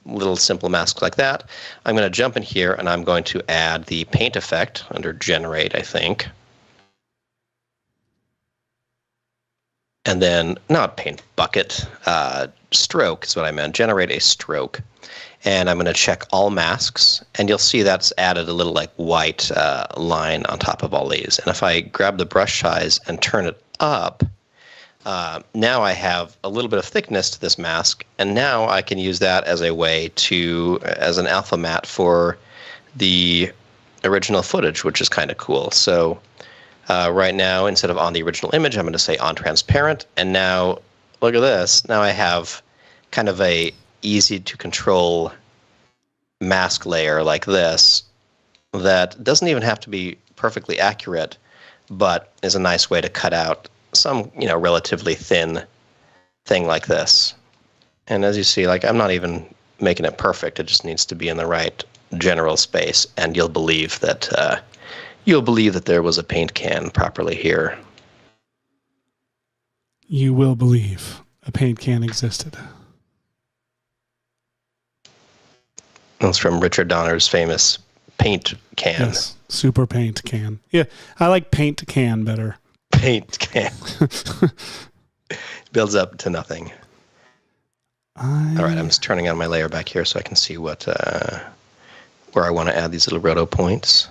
little simple masks like that. I'm going to jump in here and I'm going to add the paint effect under generate, I think. And then, not paint bucket, stroke is what I meant. Generate a stroke. And I'm going to check all masks, and you'll see that's added a little like white line on top of all these. And if I grab the brush size and turn it up, now I have a little bit of thickness to this mask, and now I can use that as a way as an alpha matte for the original footage, which is kind of cool. So right now, instead of on the original image, I'm going to say on transparent, and now look at this. Now I have kind of a easy to control mask layer like this that doesn't even have to be perfectly accurate, but is a nice way to cut out some, relatively thin thing like this. And as you see, like I'm not even making it perfect. It just needs to be in the right general space, and you'll believe that there was a paint can properly here. You will believe a paint can existed. That's from Richard Donner's famous paint can. Yes, super paint can. Yeah, I like paint can better. Paint can. Builds up to nothing. All right, I'm just turning on my layer back here so I can see where I want to add these little roto points.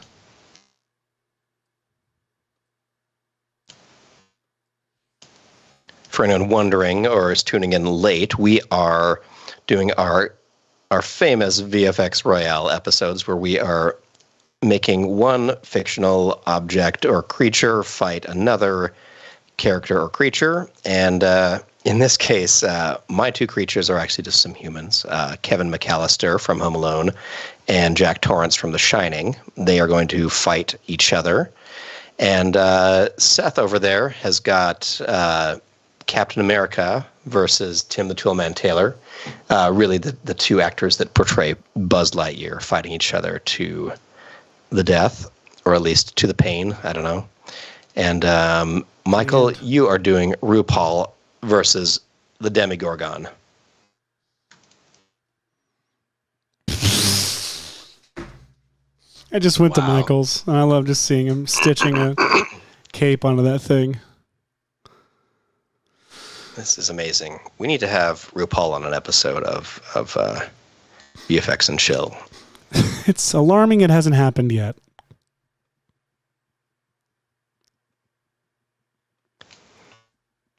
For anyone wondering or is tuning in late, we are doing our famous VFX Royale episodes where we are making one fictional object or creature fight another character or creature. And in this case, my two creatures are actually just some humans. Kevin McCallister from Home Alone and Jack Torrance from The Shining. They are going to fight each other. And Seth over there has got Captain America versus Tim the Toolman Taylor. Really the two actors that portray Buzz Lightyear fighting each other to the death, or at least to the pain. I don't know. And Michael, you are doing RuPaul versus the Demogorgon. I just went to Michael's, and I love just seeing him stitching a cape onto that thing. This is amazing. We need to have RuPaul on an episode of VFX and chill. It's alarming it hasn't happened yet.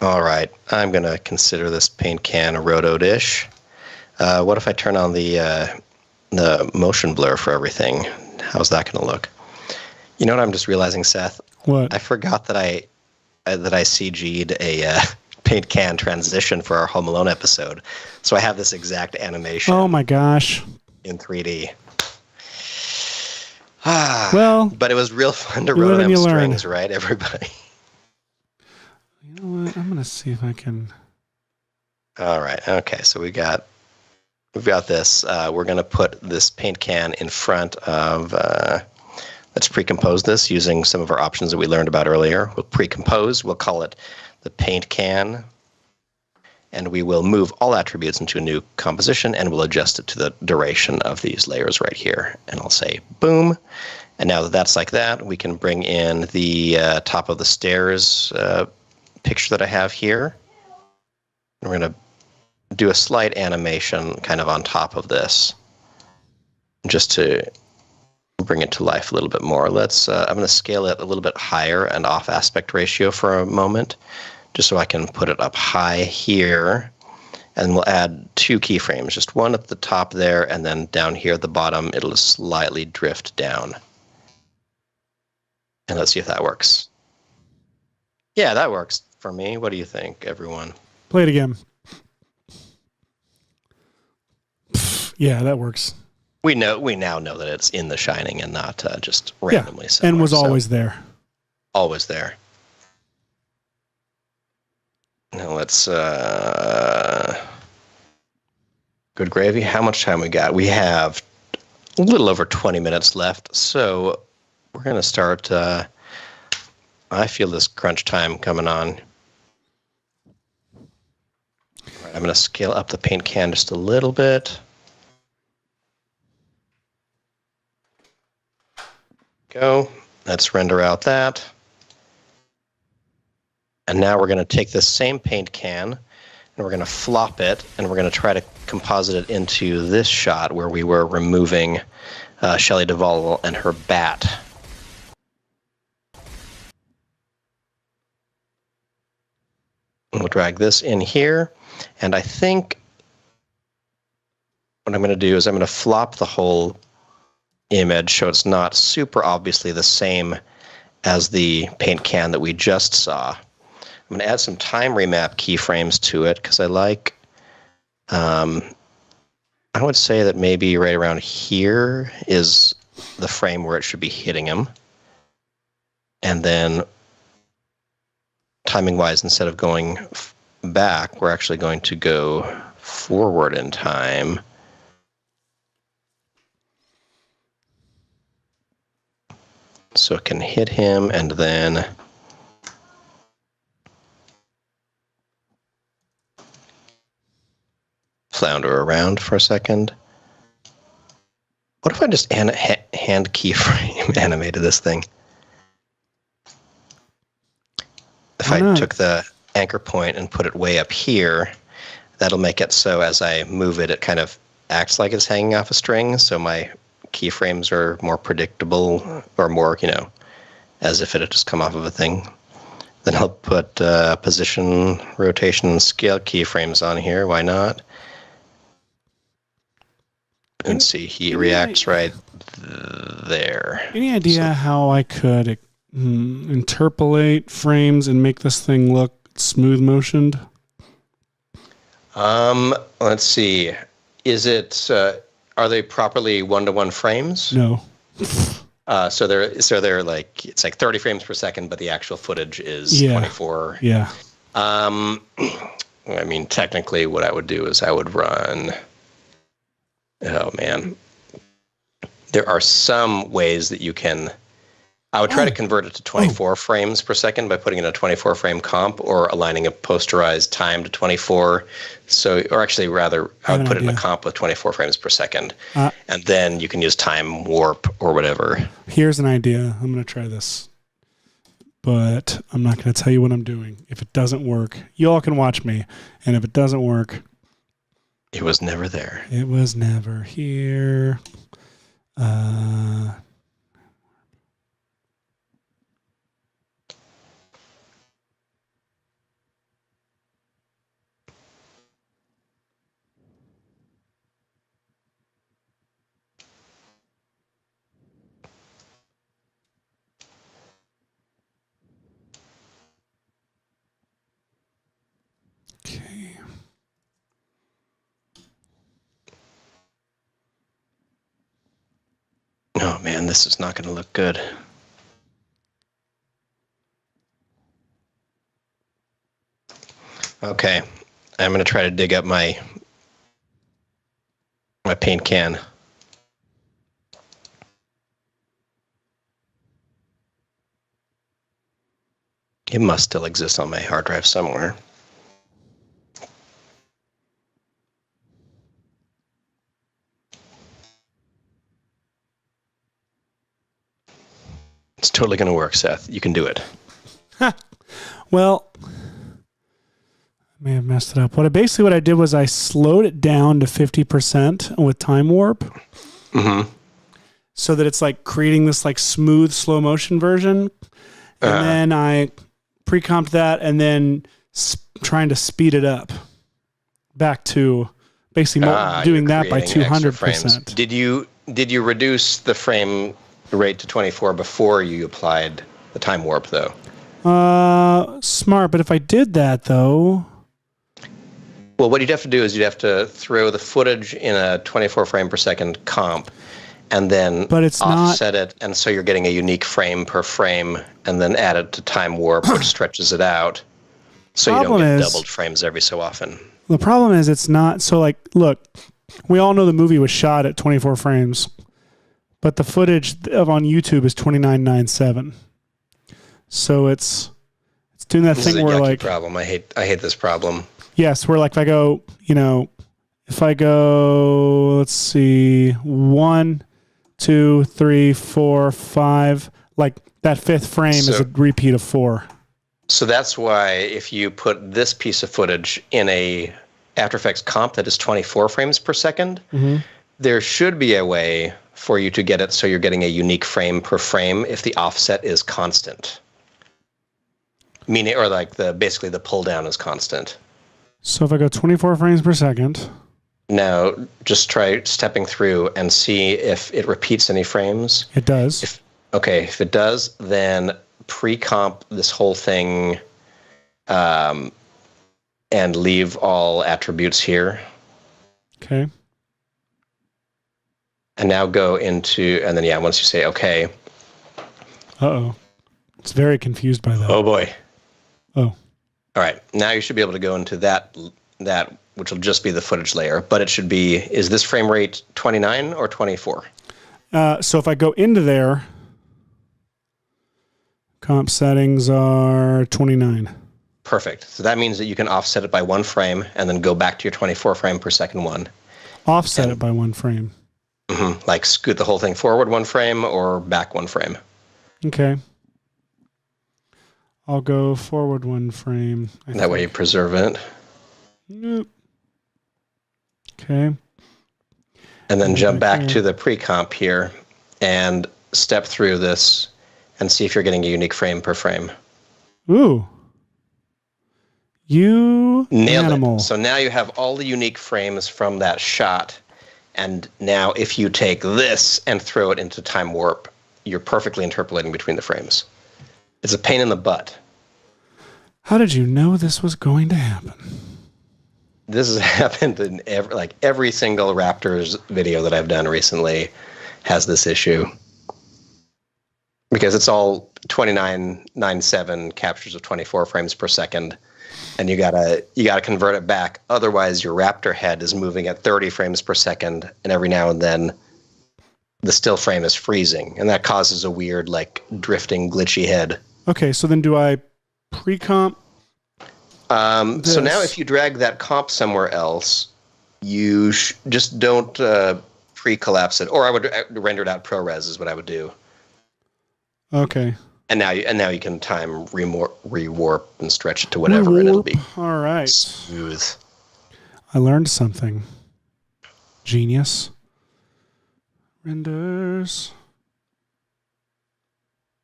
All right, I'm going to consider this paint can a roto-dish. What if I turn on the motion blur for everything? How's that going to look? You know what I'm just realizing, Seth? What? I forgot that I CG'd a paint can transition for our Home Alone episode. So I have this exact animation. Oh my gosh. In 3D. Well, but it was real fun to roto them strings, right, everybody? You know what? I'm going to see if I can. All right. Okay. So we've got this. We're going to put this paint can in front of. Let's pre-compose this using some of our options that we learned about earlier. We'll pre-compose. We'll call it the paint can. And we will move all attributes into a new composition, and we'll adjust it to the duration of these layers right here. And I'll say boom. And now that that's like that, we can bring in the top of the stairs picture that I have here. And we're going to do a slight animation kind of on top of this, just to bring it to life a little bit more. I'm going to scale it a little bit higher and off aspect ratio for a moment, just so I can put it up high here. And we'll add 2 keyframes, just one at the top there, and then down here at the bottom, it'll slightly drift down. And let's see if that works. Yeah, that works for me. What do you think, everyone? Play it again. Yeah, that works. We now know that it's in The Shining and not just randomly. Yeah, and was always there. Always there. Now let's good gravy. How much time we got? We have a little over 20 minutes left, so we're going to start. I feel this crunch time coming on. All right, I'm going to scale up the paint can just a little bit. Go. Let's render out that. And now we're going to take this same paint can and we're going to flop it and we're going to try to composite it into this shot where we were removing Shelley Duvall and her bat. And we'll drag this in here. And I think what I'm going to do is I'm going to flop the whole image so it's not super obviously the same as the paint can that we just saw. I'm going to add some time remap keyframes to it because I like, I would say that maybe right around here is the frame where it should be hitting him. And then timing-wise, instead of going back, we're actually going to go forward in time. So it can hit him and then flounder around for a second. What if I just hand keyframe animated this thing? If I took the anchor point and put it way up here, that'll make it so as I move it, it kind of acts like it's hanging off a string. So my keyframes are more predictable or more, as if it had just come off of a thing. Then I'll put position, rotation, and scale keyframes on here. Why not? And see, he reacts right there. Any idea how I could interpolate frames and make this thing look smooth motioned? Let's see. Is it? Are they properly 1-to-1 frames? No. So they're like it's like 30 frames per second, but the actual footage is 24. Yeah. I mean, technically, what I would do is I would run. Oh man, there are some ways that you can. I would try to convert it to 24 frames per second by putting in a 24 frame comp or aligning a posterized time to 24. Or actually rather, I would put it in a comp with 24 frames per second. And then you can use time warp or whatever. Here's an idea. I'm going to try this. But I'm not going to tell you what I'm doing. If it doesn't work, you all can watch me. And if it doesn't work, It was never there. It was never here. Okay. Oh man, this is not going to look good. Okay, I'm going to try to dig up my paint can. It must still exist on my hard drive somewhere. It's totally going to work, Seth. You can do it. Well, I may have messed it up. What I did was I slowed it down to 50% with time warp. Mm-hmm. So that it's like creating this like smooth slow motion version. And then I pre-comped that and then trying to speed it up back to basically doing that by 200%. Did you reduce the frame rate to 24 before you applied the time warp though? Smart, but if I did that though, well, what you'd have to do is you'd have to throw the footage in a 24 frame per second comp and then offset it, and so you're getting a unique frame per frame, and then add it to time warp, which stretches it out, so you don't get doubled frames every so often. The problem is it's not, so like, look, we all know the movie was shot at 24 frames, but the footage on YouTube is 29.97. So it's doing that thing where like problem. I hate this problem. Yes, where like if I go, let's see, 1, 2, 3, 4, 5, like that fifth frame is a repeat of 4. So that's why if you put this piece of footage in a After Effects comp that is 24 frames per second, there should be a way for you to get it so you're getting a unique frame per frame if the offset is constant. Meaning, or like basically the pull down is constant. So if I go 24 frames per second. Now, just try stepping through and see if it repeats any frames. It does. If it does, then pre-comp this whole thing and leave all attributes here. Okay. And now go into, and then once you say okay. Uh-oh. It's very confused by that. Oh boy. Oh. All right. Now you should be able to go into that which will just be the footage layer, but it should be, is this frame rate 29 or 24? So if I go into there, comp settings are 29. Perfect. So that means that you can offset it by 1 frame and then go back to your 24 frame per second one. Offset it by 1 frame. Like scoot the whole thing forward 1 frame or back 1 frame. Okay. I'll go forward 1 frame. That way you preserve it. Nope. Okay. And then jump back to the pre-comp here and step through this and see if you're getting a unique frame per frame. Ooh. You nailed animal. it. So now you have all the unique frames from that shot. And now if you take this and throw it into time warp, you're perfectly interpolating between the frames. It's a pain in the butt. How did you know this was going to happen? This has happened in every single Raptors video that I've done recently has this issue. Because it's all 29.97 captures of 24 frames per second. And you gotta convert it back. Otherwise, your Raptor head is moving at 30 frames per second, and every now and then the still frame is freezing, and that causes a weird, drifting, glitchy head. Okay, so then do I pre-comp? So now if you drag that comp somewhere else, you just don't pre-collapse it. Or I would render it out ProRes is what I would do. Okay. And now you can time rewarp and stretch it to whatever, and it'll be all right. smooth. I learned something. Genius. Renders.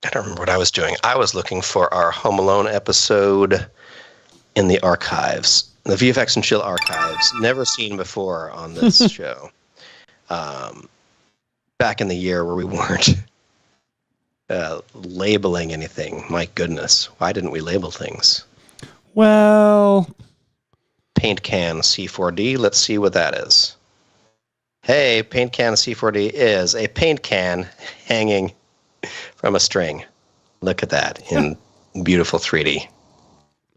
I don't remember what I was doing. I was looking for our Home Alone episode in the archives, the VFX and Chill archives, never seen before on this show. Back in the year where we weren't labeling anything. My goodness, why didn't we label things? Well, paint can C4D. Let's see what that is. Hey, paint can C4D is a paint can hanging from a string. Look at that in beautiful 3D.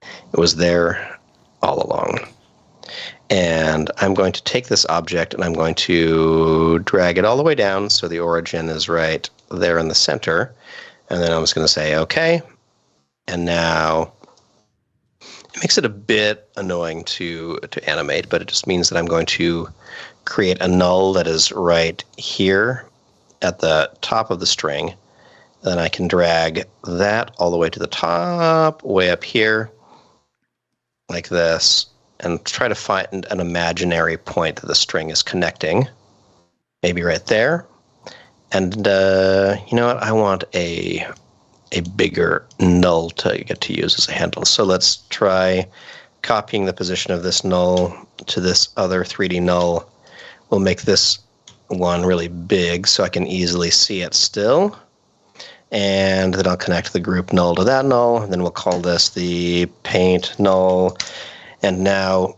It was there all along. And I'm going to take this object and I'm going to drag it all the way down so the origin is right there in the center. And then I'm just going to say, okay. And now it makes it a bit annoying to animate, but it just means that I'm going to create a null that is right here at the top of the string. Then I can drag that all the way to the top, way up here, like this, and try to find an imaginary point that the string is connecting. Maybe right there. And you know what? I want a bigger null to get to use as a handle. So let's try copying the position of this null to this other 3D null. We'll make this one really big so I can easily see it still. And then I'll connect the group null to that null. And then we'll call this the paint null. And now,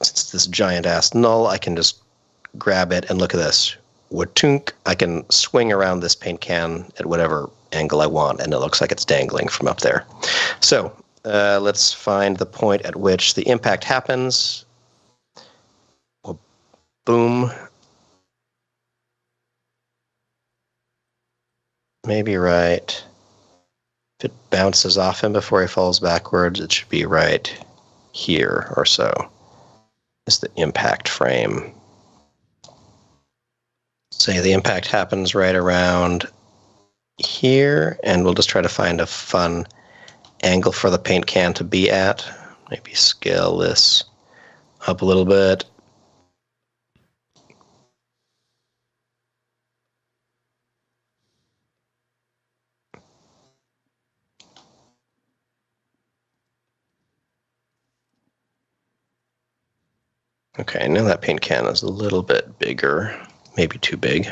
since this giant-ass null, I can just grab it and look at this. Watunk, I can swing around this paint can at whatever angle I want, and it looks like it's dangling from up there. So let's find the point at which the impact happens. Well, boom. Maybe right. If it bounces off him before he falls backwards, it should be right here or so. Is the impact frame. Say the impact happens right around here, and we'll just try to find a fun angle for the paint can to be at. Maybe scale this up a little bit. Okay, now that paint can is a little bit bigger, maybe too big.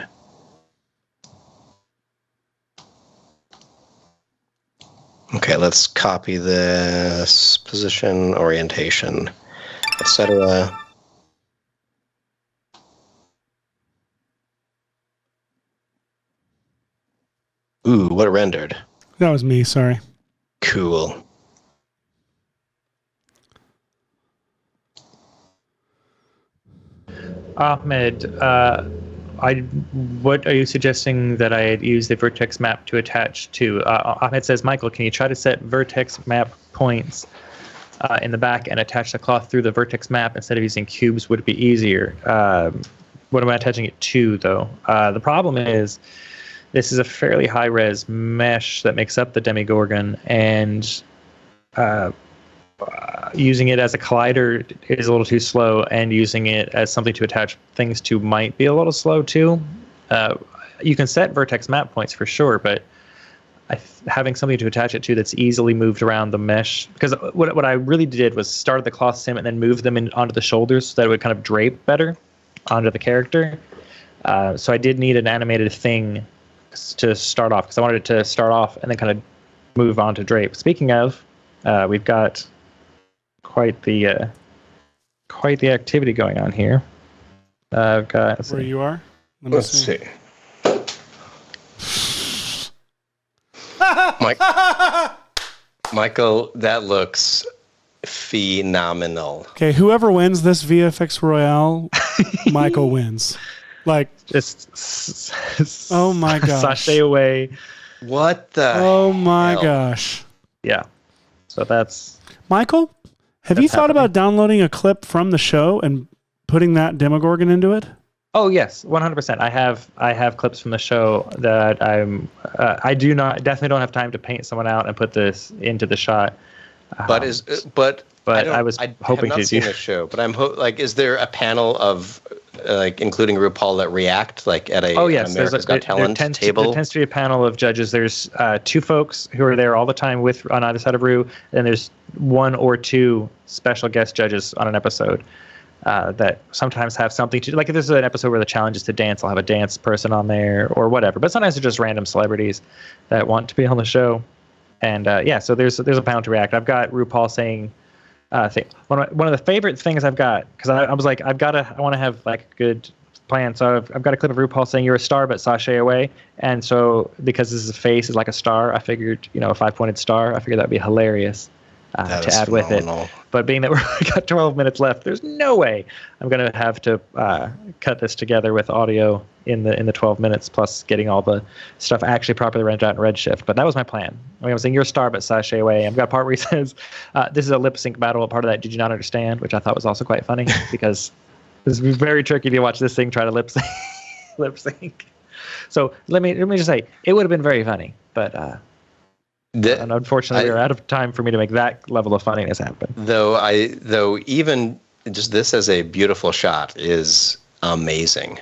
Okay, let's copy this position, orientation, etc. Ooh, what rendered? that was me, sorry. Cool. Ahmed, what are you suggesting that I use the vertex map to attach to? Ahmed says, Michael, can you try to set vertex map points in the back and attach the cloth through the vertex map instead of using cubes? Would it be easier? What am I attaching it to, though? The problem is this is a fairly high-res mesh that makes up the Demogorgon, and using it as a collider is a little too slow, and using it as something to attach things to might be a little slow too. You can set vertex map points for sure, but having something to attach it to that's easily moved around the mesh, because what I really did was start the cloth sim and then move them onto the shoulders so that it would kind of drape better onto the character. So I did need an animated thing to start off, because I wanted it to start off and then kind of move on to drape. Speaking of, we've got quite the activity going on here. I've got Where you are? Let's see. Michael, that looks phenomenal. Okay, whoever wins this VFX Royale, Michael wins. Like, just oh my gosh. Sashay away. What the Oh my hell? gosh. Yeah. So that's... Michael, have you thought about downloading a clip from the show and putting that Demogorgon into it? Oh yes, 100%. I have clips from the show that I definitely don't have time to paint someone out and put this into the shot. But I was hoping have not to seen do the show. But I'm is there a panel of like including RuPaul, that react like at a America's Got Talent table? There tends to be a panel of judges. There's 2 folks who are there all the time with on either side of Ru, and there's 1 or 2 special guest judges on an episode that sometimes have something to do. Like if this is an episode where the challenge is to dance, I'll have a dance person on there or whatever. But sometimes they're just random celebrities that want to be on the show. And so there's a panel to react. I've got RuPaul saying. One of the favorite things I've got, because I was like, I want to have like a good plan. So I've got a clip of RuPaul saying, "You're a star, but sashay away." And so because this face is like a star, I figured, a 5-pointed star, I figured that'd be hilarious to add phenomenal. With it. But being that we got 12 minutes left, there's no way I'm going to have to cut this together with audio in the 12 minutes, plus getting all the stuff actually properly rendered out in Redshift. But that was my plan. I was saying, "You're a star, but sashay away." I've got a part where he says, "This is a lip sync battle." Part of that, "Did you not understand?" which I thought was also quite funny because it's very tricky to watch this thing try to lip sync. So let me just say, it would have been very funny, but and unfortunately, we're out of time for me to make that level of funniness happen. Though even just this as a beautiful shot is amazing.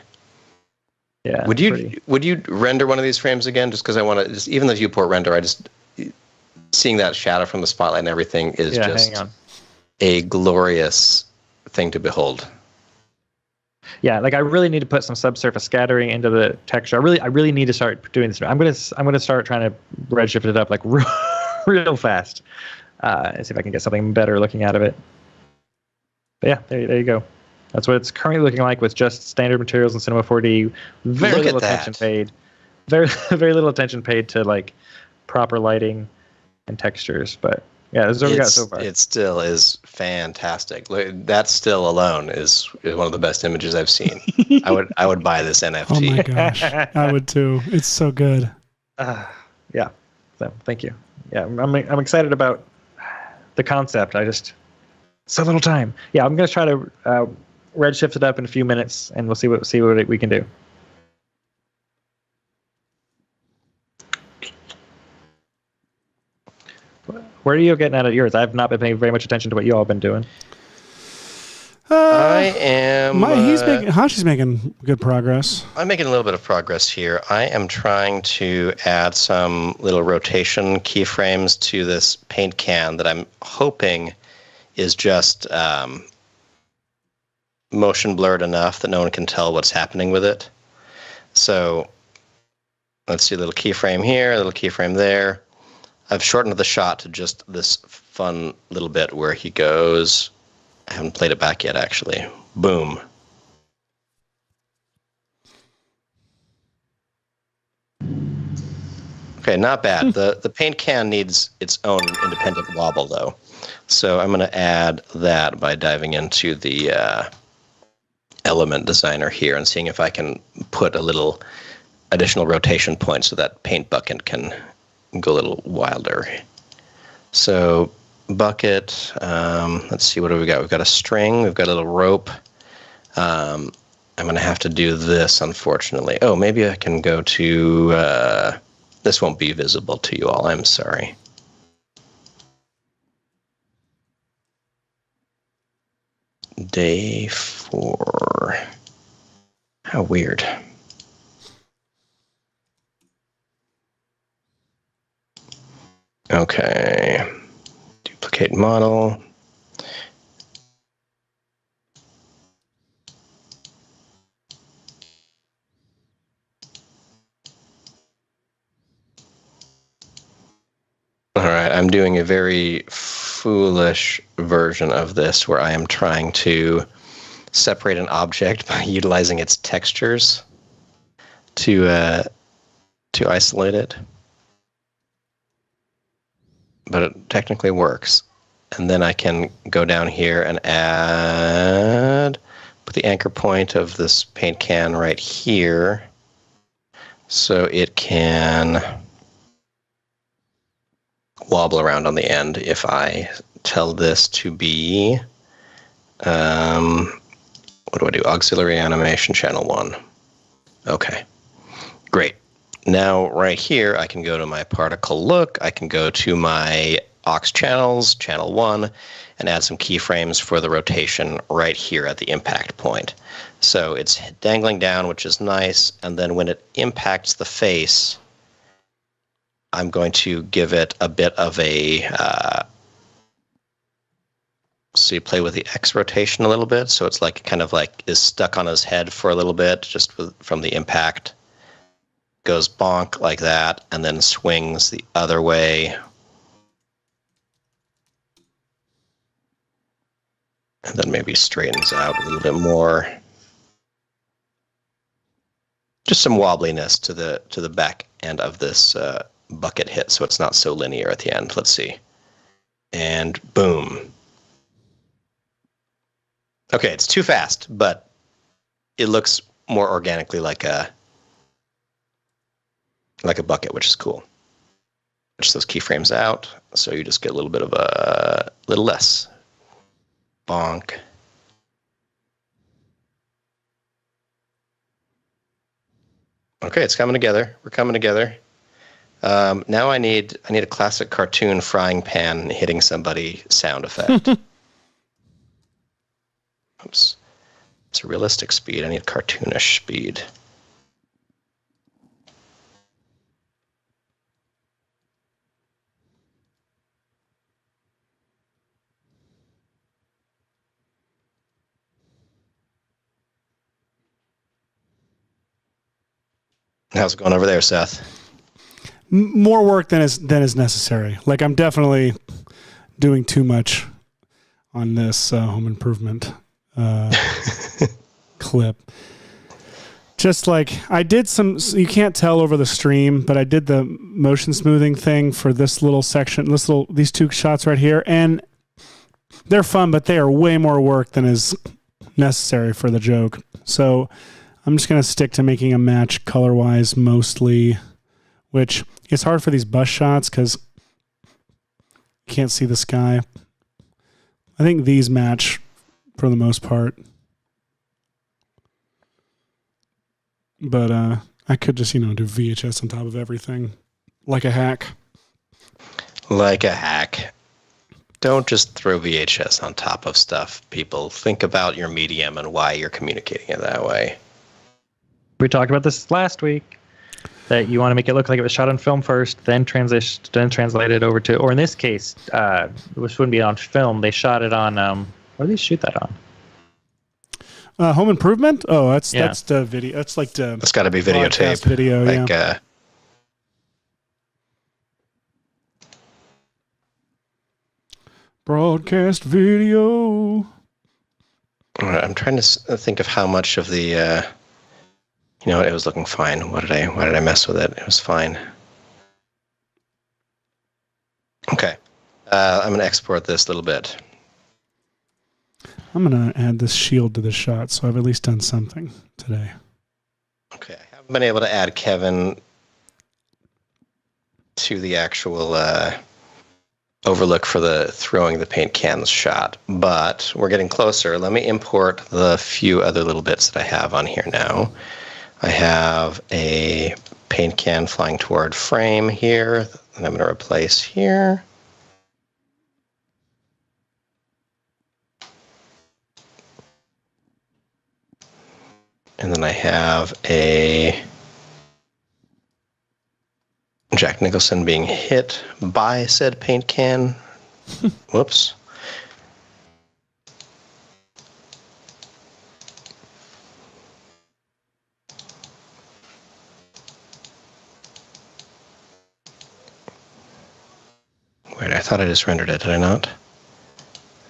Yeah. Would you render one of these frames again? Just because I want to, just even the viewport render, seeing that shadow from the spotlight and everything is just a glorious thing to behold. Yeah, like I really need to put some subsurface scattering into the texture. I really need to start doing this. I'm gonna start trying to redshift it up like real fast, and see if I can get something better looking out of it. But yeah, there you go. That's what it's currently looking like with just standard materials in Cinema 4D. Very little attention paid. Very little attention paid to like proper lighting and textures. But yeah, this is what we got so far. It still is fantastic. That still alone is one of the best images I've seen. I would buy this NFT. Oh my gosh, I would too. It's so good. Yeah. So thank you. Yeah, I'm excited about the concept. So little time. Yeah, I'm gonna try to redshift it up in a few minutes, and we'll see what we can do. Where are you getting out of yours? I've not been paying very much attention to what you all have been doing. I am. Hashi's making good progress. I'm making a little bit of progress here. I am trying to add some little rotation keyframes to this paint can that I'm hoping is just motion blurred enough that no one can tell what's happening with it. So let's see, a little keyframe here, a little keyframe there. I've shortened the shot to just this fun little bit where he goes. I haven't played it back yet, actually. Boom. Okay, not bad. The paint can needs its own independent wobble, though. So I'm going to add that by diving into the element designer here and seeing if I can put a little additional rotation point so that paint bucket can go a little wilder. So bucket, let's see, what do we got? We've got a string, we've got a little rope. I'm going to have to do this, unfortunately. Oh, maybe I can go to, this won't be visible to you all, I'm sorry. Day 4. How weird. Okay. Duplicate model. All right, I'm doing a very foolish version of this where I am trying to separate an object by utilizing its textures to isolate it. But it technically works. And then I can go down here and put the anchor point of this paint can right here so it can wobble around on the end if I tell this to be, what do I do? Auxiliary animation channel 1. Okay, great. Now right here, I can go to my particle look. I can go to my aux channels, channel 1, and add some keyframes for the rotation right here at the impact point. So it's dangling down, which is nice. And then when it impacts the face, I'm going to give it a bit of a... so you play with the X rotation a little bit. So it's like kind of like is stuck on his head for a little bit just from the impact. Goes bonk like that and then swings the other way. And then maybe straightens out a little bit more. Just some wobbliness to the back end of this bucket hit, so it's not so linear at the end. Let's see. And boom. Okay, it's too fast, but it looks more organically like a bucket, which is cool. Push those keyframes out, so you just get a little bit of a little less. Bonk. Okay, it's coming together. We're coming together. Now I need a classic cartoon frying pan hitting somebody sound effect. Oops. It's a realistic speed. I need cartoonish speed. How's it going over there, Seth? More work than is necessary. Like I'm definitely doing too much on this home improvement clip. Just like I did some, you can't tell over the stream, but I did the motion smoothing thing for this little section, these two shots right here, and they're fun, but they are way more work than is necessary for the joke. So I'm just going to stick to making a match color-wise mostly, which is hard for these bus shots because you can't see the sky. I think these match for the most part. But I could just, do VHS on top of everything like a hack. Like a hack. Don't just throw VHS on top of stuff, people. Think about your medium and why you're communicating it that way. We talked about this last week, that you want to make it look like it was shot on film first, then translated over to, or in this case, which wouldn't be on film, they shot it on, what did they shoot that on? Home Improvement? Oh, that's the video. That's like the... It's got to be videotape. Video, like, yeah. Broadcast video. I'm trying to think of how much of the... it was looking fine. Why did I mess with it? It was fine. Okay. I'm going to export this a little bit. I'm going to add this shield to the shot, so I've at least done something today. Okay. I haven't been able to add Kevin to the actual overlook for the throwing the paint cans shot, but we're getting closer. Let me import the few other little bits that I have on here now. I have a paint can flying toward frame here that I'm going to replace here. And then I have a Jack Nicholson being hit by said paint can. Whoops. Wait, I thought I just rendered it, did I not?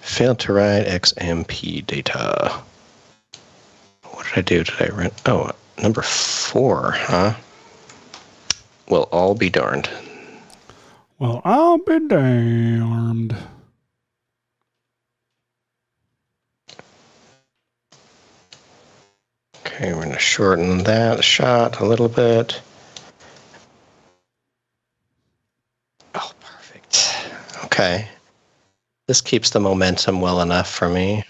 Failed to write XMP data. What did I do? Did I rent? Oh, number 4, huh? Well, I'll be darned. Well, I'll be damned. Okay, we're going to shorten that shot a little bit. Oh, perfect. Okay. This keeps the momentum well enough for me.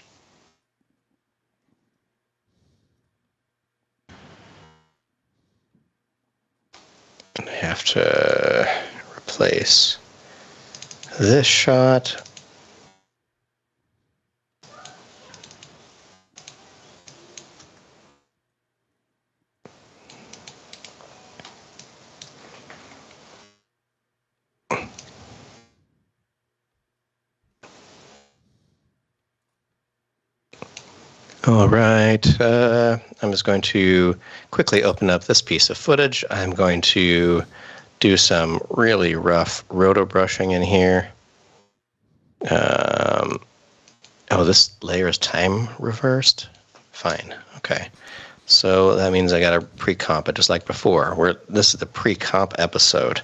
And I have to replace this shot. All right. I'm just going to quickly open up this piece of footage. I'm going to do some really rough roto brushing in here. This layer is time reversed? Fine. Okay. So that means I got to pre-comp it just like before. This is the pre-comp episode.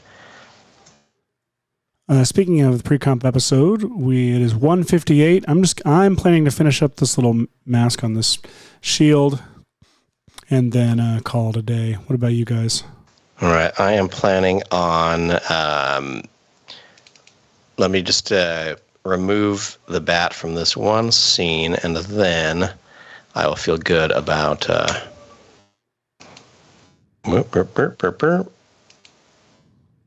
Speaking of the pre-comp episode, it is 1:58. I'm planning to finish up this little mask on this shield and then call it a day. What about you guys? All right. I am planning on, let me just remove the bat from this one scene, and then I will feel good about,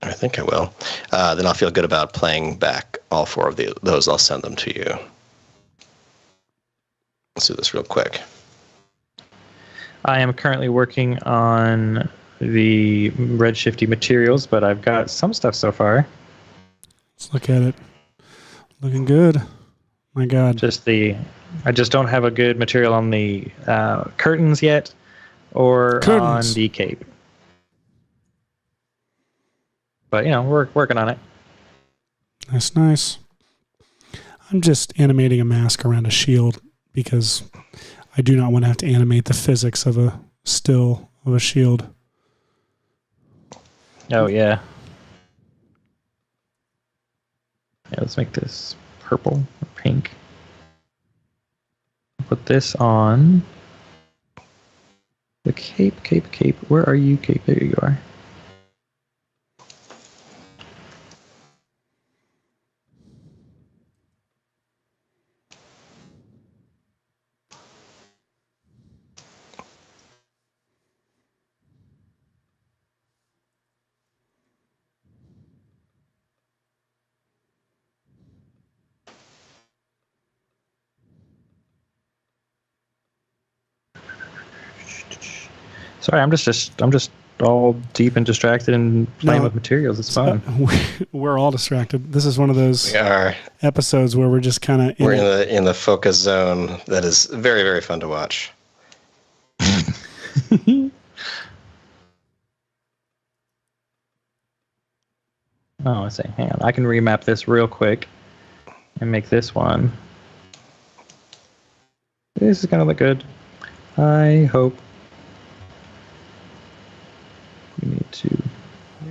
I think I will. Then I'll feel good about playing back all four of those. I'll send them to you. Let's do this real quick. I am currently working on the redshifty materials, but I've got some stuff so far. Let's look at it. Looking good. My God. I just don't have a good material on the curtains yet, or on the cape. But, we're working on it. Nice. I'm just animating a mask around a shield because I do not want to have to animate the physics of a still of a shield. Oh, yeah. Yeah, let's make this purple or pink. Put this on the cape. Where are you, cape? There you are. Sorry, I'm just all deep and distracted and playing with materials. It's fun. We're all distracted. This is one of those episodes where we're just kind of in the focus zone. That is very, very fun to watch. I see. Hang on, I can remap this real quick and make this one. This is gonna look good. I hope. We need to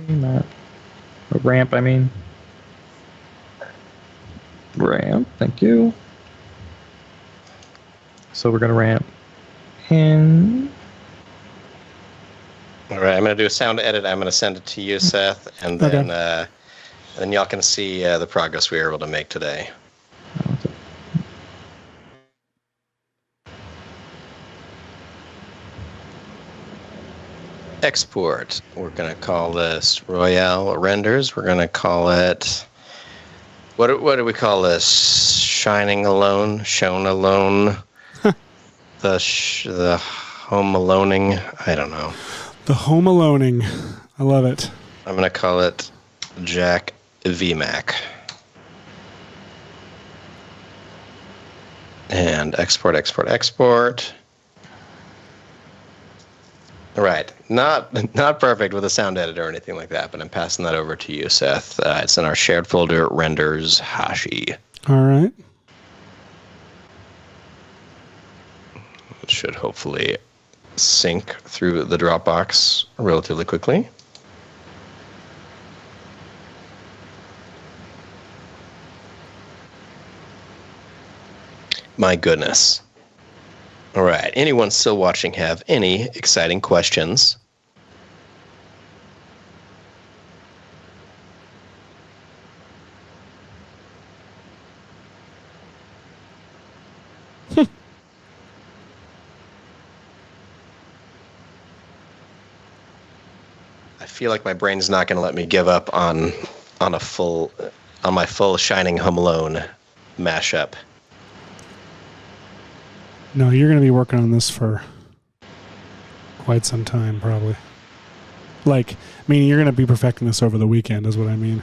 remap a ramp. Ramp. Thank you. So we're gonna ramp in. All right, I'm gonna do a sound edit. I'm gonna send it to you, Seth, and then then y'all can see the progress we were able to make today. Export. We're going to call this Royale Renders. We're going to call it, what do we call this? Shining Alone? Shown Alone? The Home Aloning? I don't know. The Home Aloning. I love it. I'm going to call it Jack VMAC. And export. Right. Not perfect with a sound editor or anything like that, but I'm passing that over to you, Seth. It's in our shared folder, Renders Hashi. All right. It should hopefully sync through the Dropbox relatively quickly. My goodness. All right. Anyone still watching have any exciting questions? I feel like my brain's not going to let me give up on my full Shining Home Alone mashup. No, you're going to be working on this for quite some time, probably. You're going to be perfecting this over the weekend, is what I mean.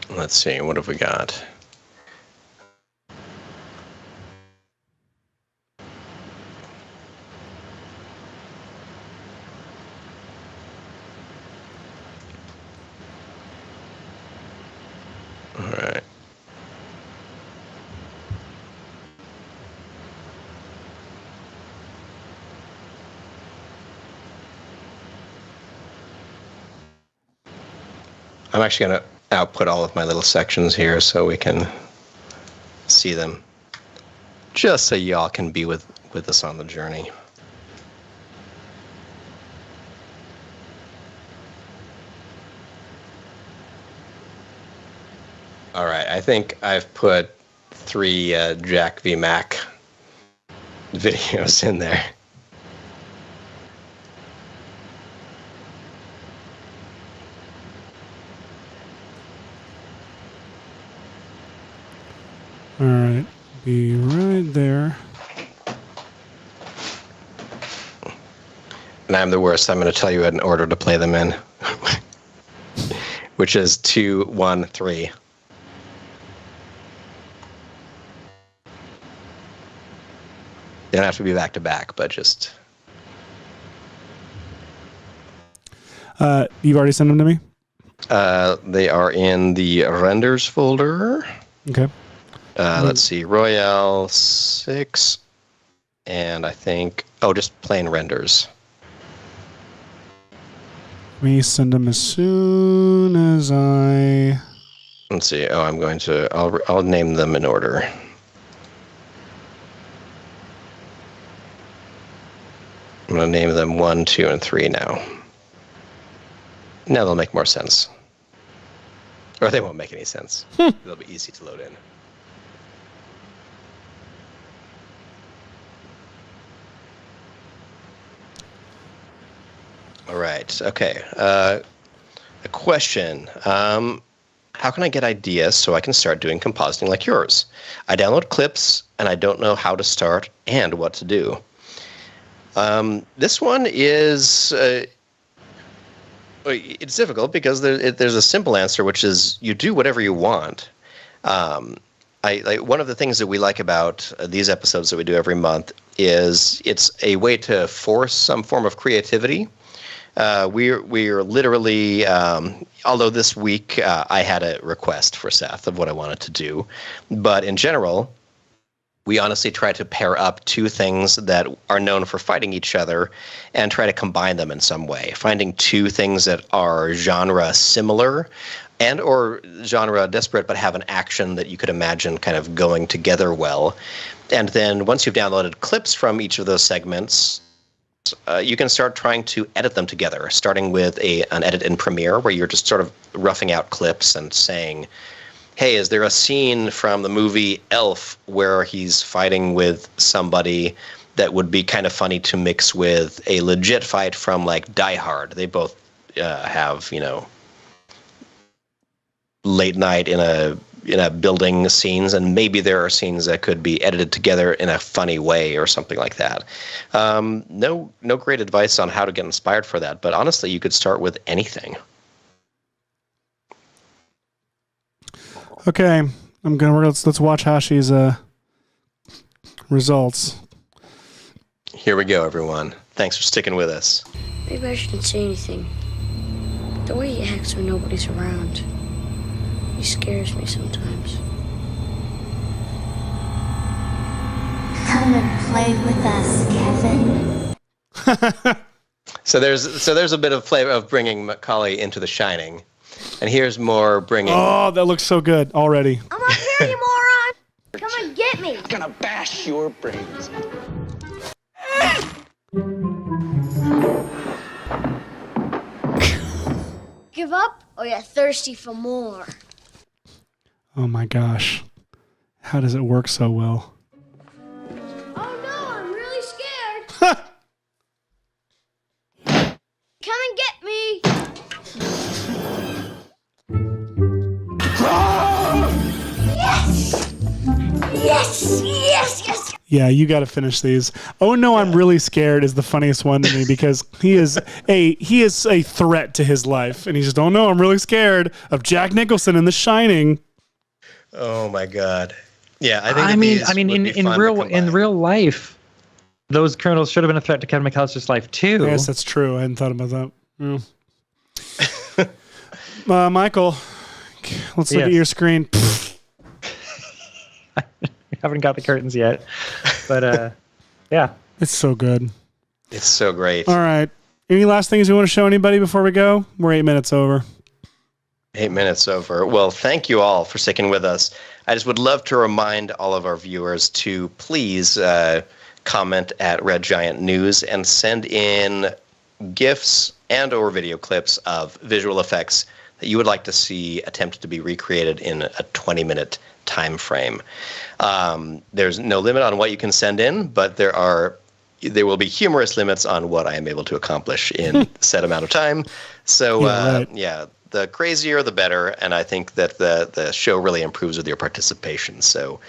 Let's see, what have we got? I'm actually going to output all of my little sections here so we can see them. Just so y'all can be with us on the journey. All right, I think I've put 3 Jack v. Mac videos in there. All right, be right there. And I'm the worst. I'm going to tell you in order to play them in, which is 2, 1, 3. They don't have to be back to back, but just. You've already sent them to me? They are in the renders folder. Okay. Let's see, Royale 6, and I think, just plain renders. Let me send them as soon as I. Let's see. I'll name them in order. I'm going to name them 1, 2, and 3 now. Now they'll make more sense. Or they won't make any sense. They'll be easy to load in. All right. Okay. A question. How can I get ideas so I can start doing compositing like yours? I download clips and I don't know how to start and what to do. This one is it's difficult because there's a simple answer, which is you do whatever you want. One of the things that we like about these episodes that we do every month is it's a way to force some form of creativity. We're literally, although this week I had a request for Seth of what I wanted to do, but in general, we honestly try to pair up 2 things that are known for fighting each other and try to combine them in some way. Finding 2 things that are genre similar and or genre disparate but have an action that you could imagine kind of going together well. And then once you've downloaded clips from each of those segments, you can start trying to edit them together, starting with an edit in Premiere where you're just sort of roughing out clips and saying, hey, is there a scene from the movie Elf where he's fighting with somebody that would be kind of funny to mix with a legit fight from like Die Hard? They both have, late night in a building scenes, and maybe there are scenes that could be edited together in a funny way or something like that. No great advice on how to get inspired for that, but honestly, you could start with anything. Okay, let's watch Hashi's results. Here we go, everyone. Thanks for sticking with us. Maybe I shouldn't say anything. The way he acts when nobody's around, he scares me sometimes. Come and play with us, Kevin. So there's a bit of flavor of bringing Macaulay into The Shining. And here's more bringing... Oh, that looks so good already. I'm up here, you moron! Come and get me! I'm gonna bash your brains. Give up, or you're thirsty for more? Oh my gosh. How does it work so well? Oh no, I'm really scared! Come and get me! Yes! Yes! Yes! Yes! Yeah, you got to finish these. Oh no, I'm really scared is the funniest one to me because he is a threat to his life, and he's just, oh no, I'm really scared of Jack Nicholson in The Shining. Oh my God! Yeah, I think. In real life, those criminals should have been a threat to Kevin McCallister's life too. Yes, that's true. I hadn't thought about that. Yeah. Michael, let's look at your screen. We haven't got the curtains yet, but yeah, it's so good. It's so great. All right. Any last things you want to show anybody before we go? We're 8 minutes over. 8 minutes over. Well, thank you all for sticking with us. I just would love to remind all of our viewers to please comment at Red Giant News and send in GIFs and or video clips of visual effects that you would like to see attempted to be recreated in a 20-minute time frame. There's no limit on what you can send in, but there will be humorous limits on what I am able to accomplish in a set amount of time. So, the crazier, the better, and I think that the show really improves with your participation. So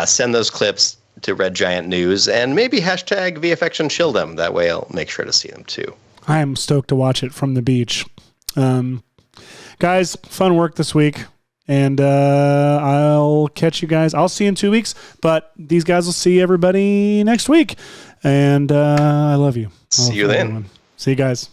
send those clips to Red Giant News, and maybe hashtag VFX and chill them. That way I'll make sure to see them too. I am stoked to watch it from the beach. Guys, fun work this week. And I'll catch you guys. I'll see you in 2 weeks, but these guys will see everybody next week. And I love you. See you then. See you guys.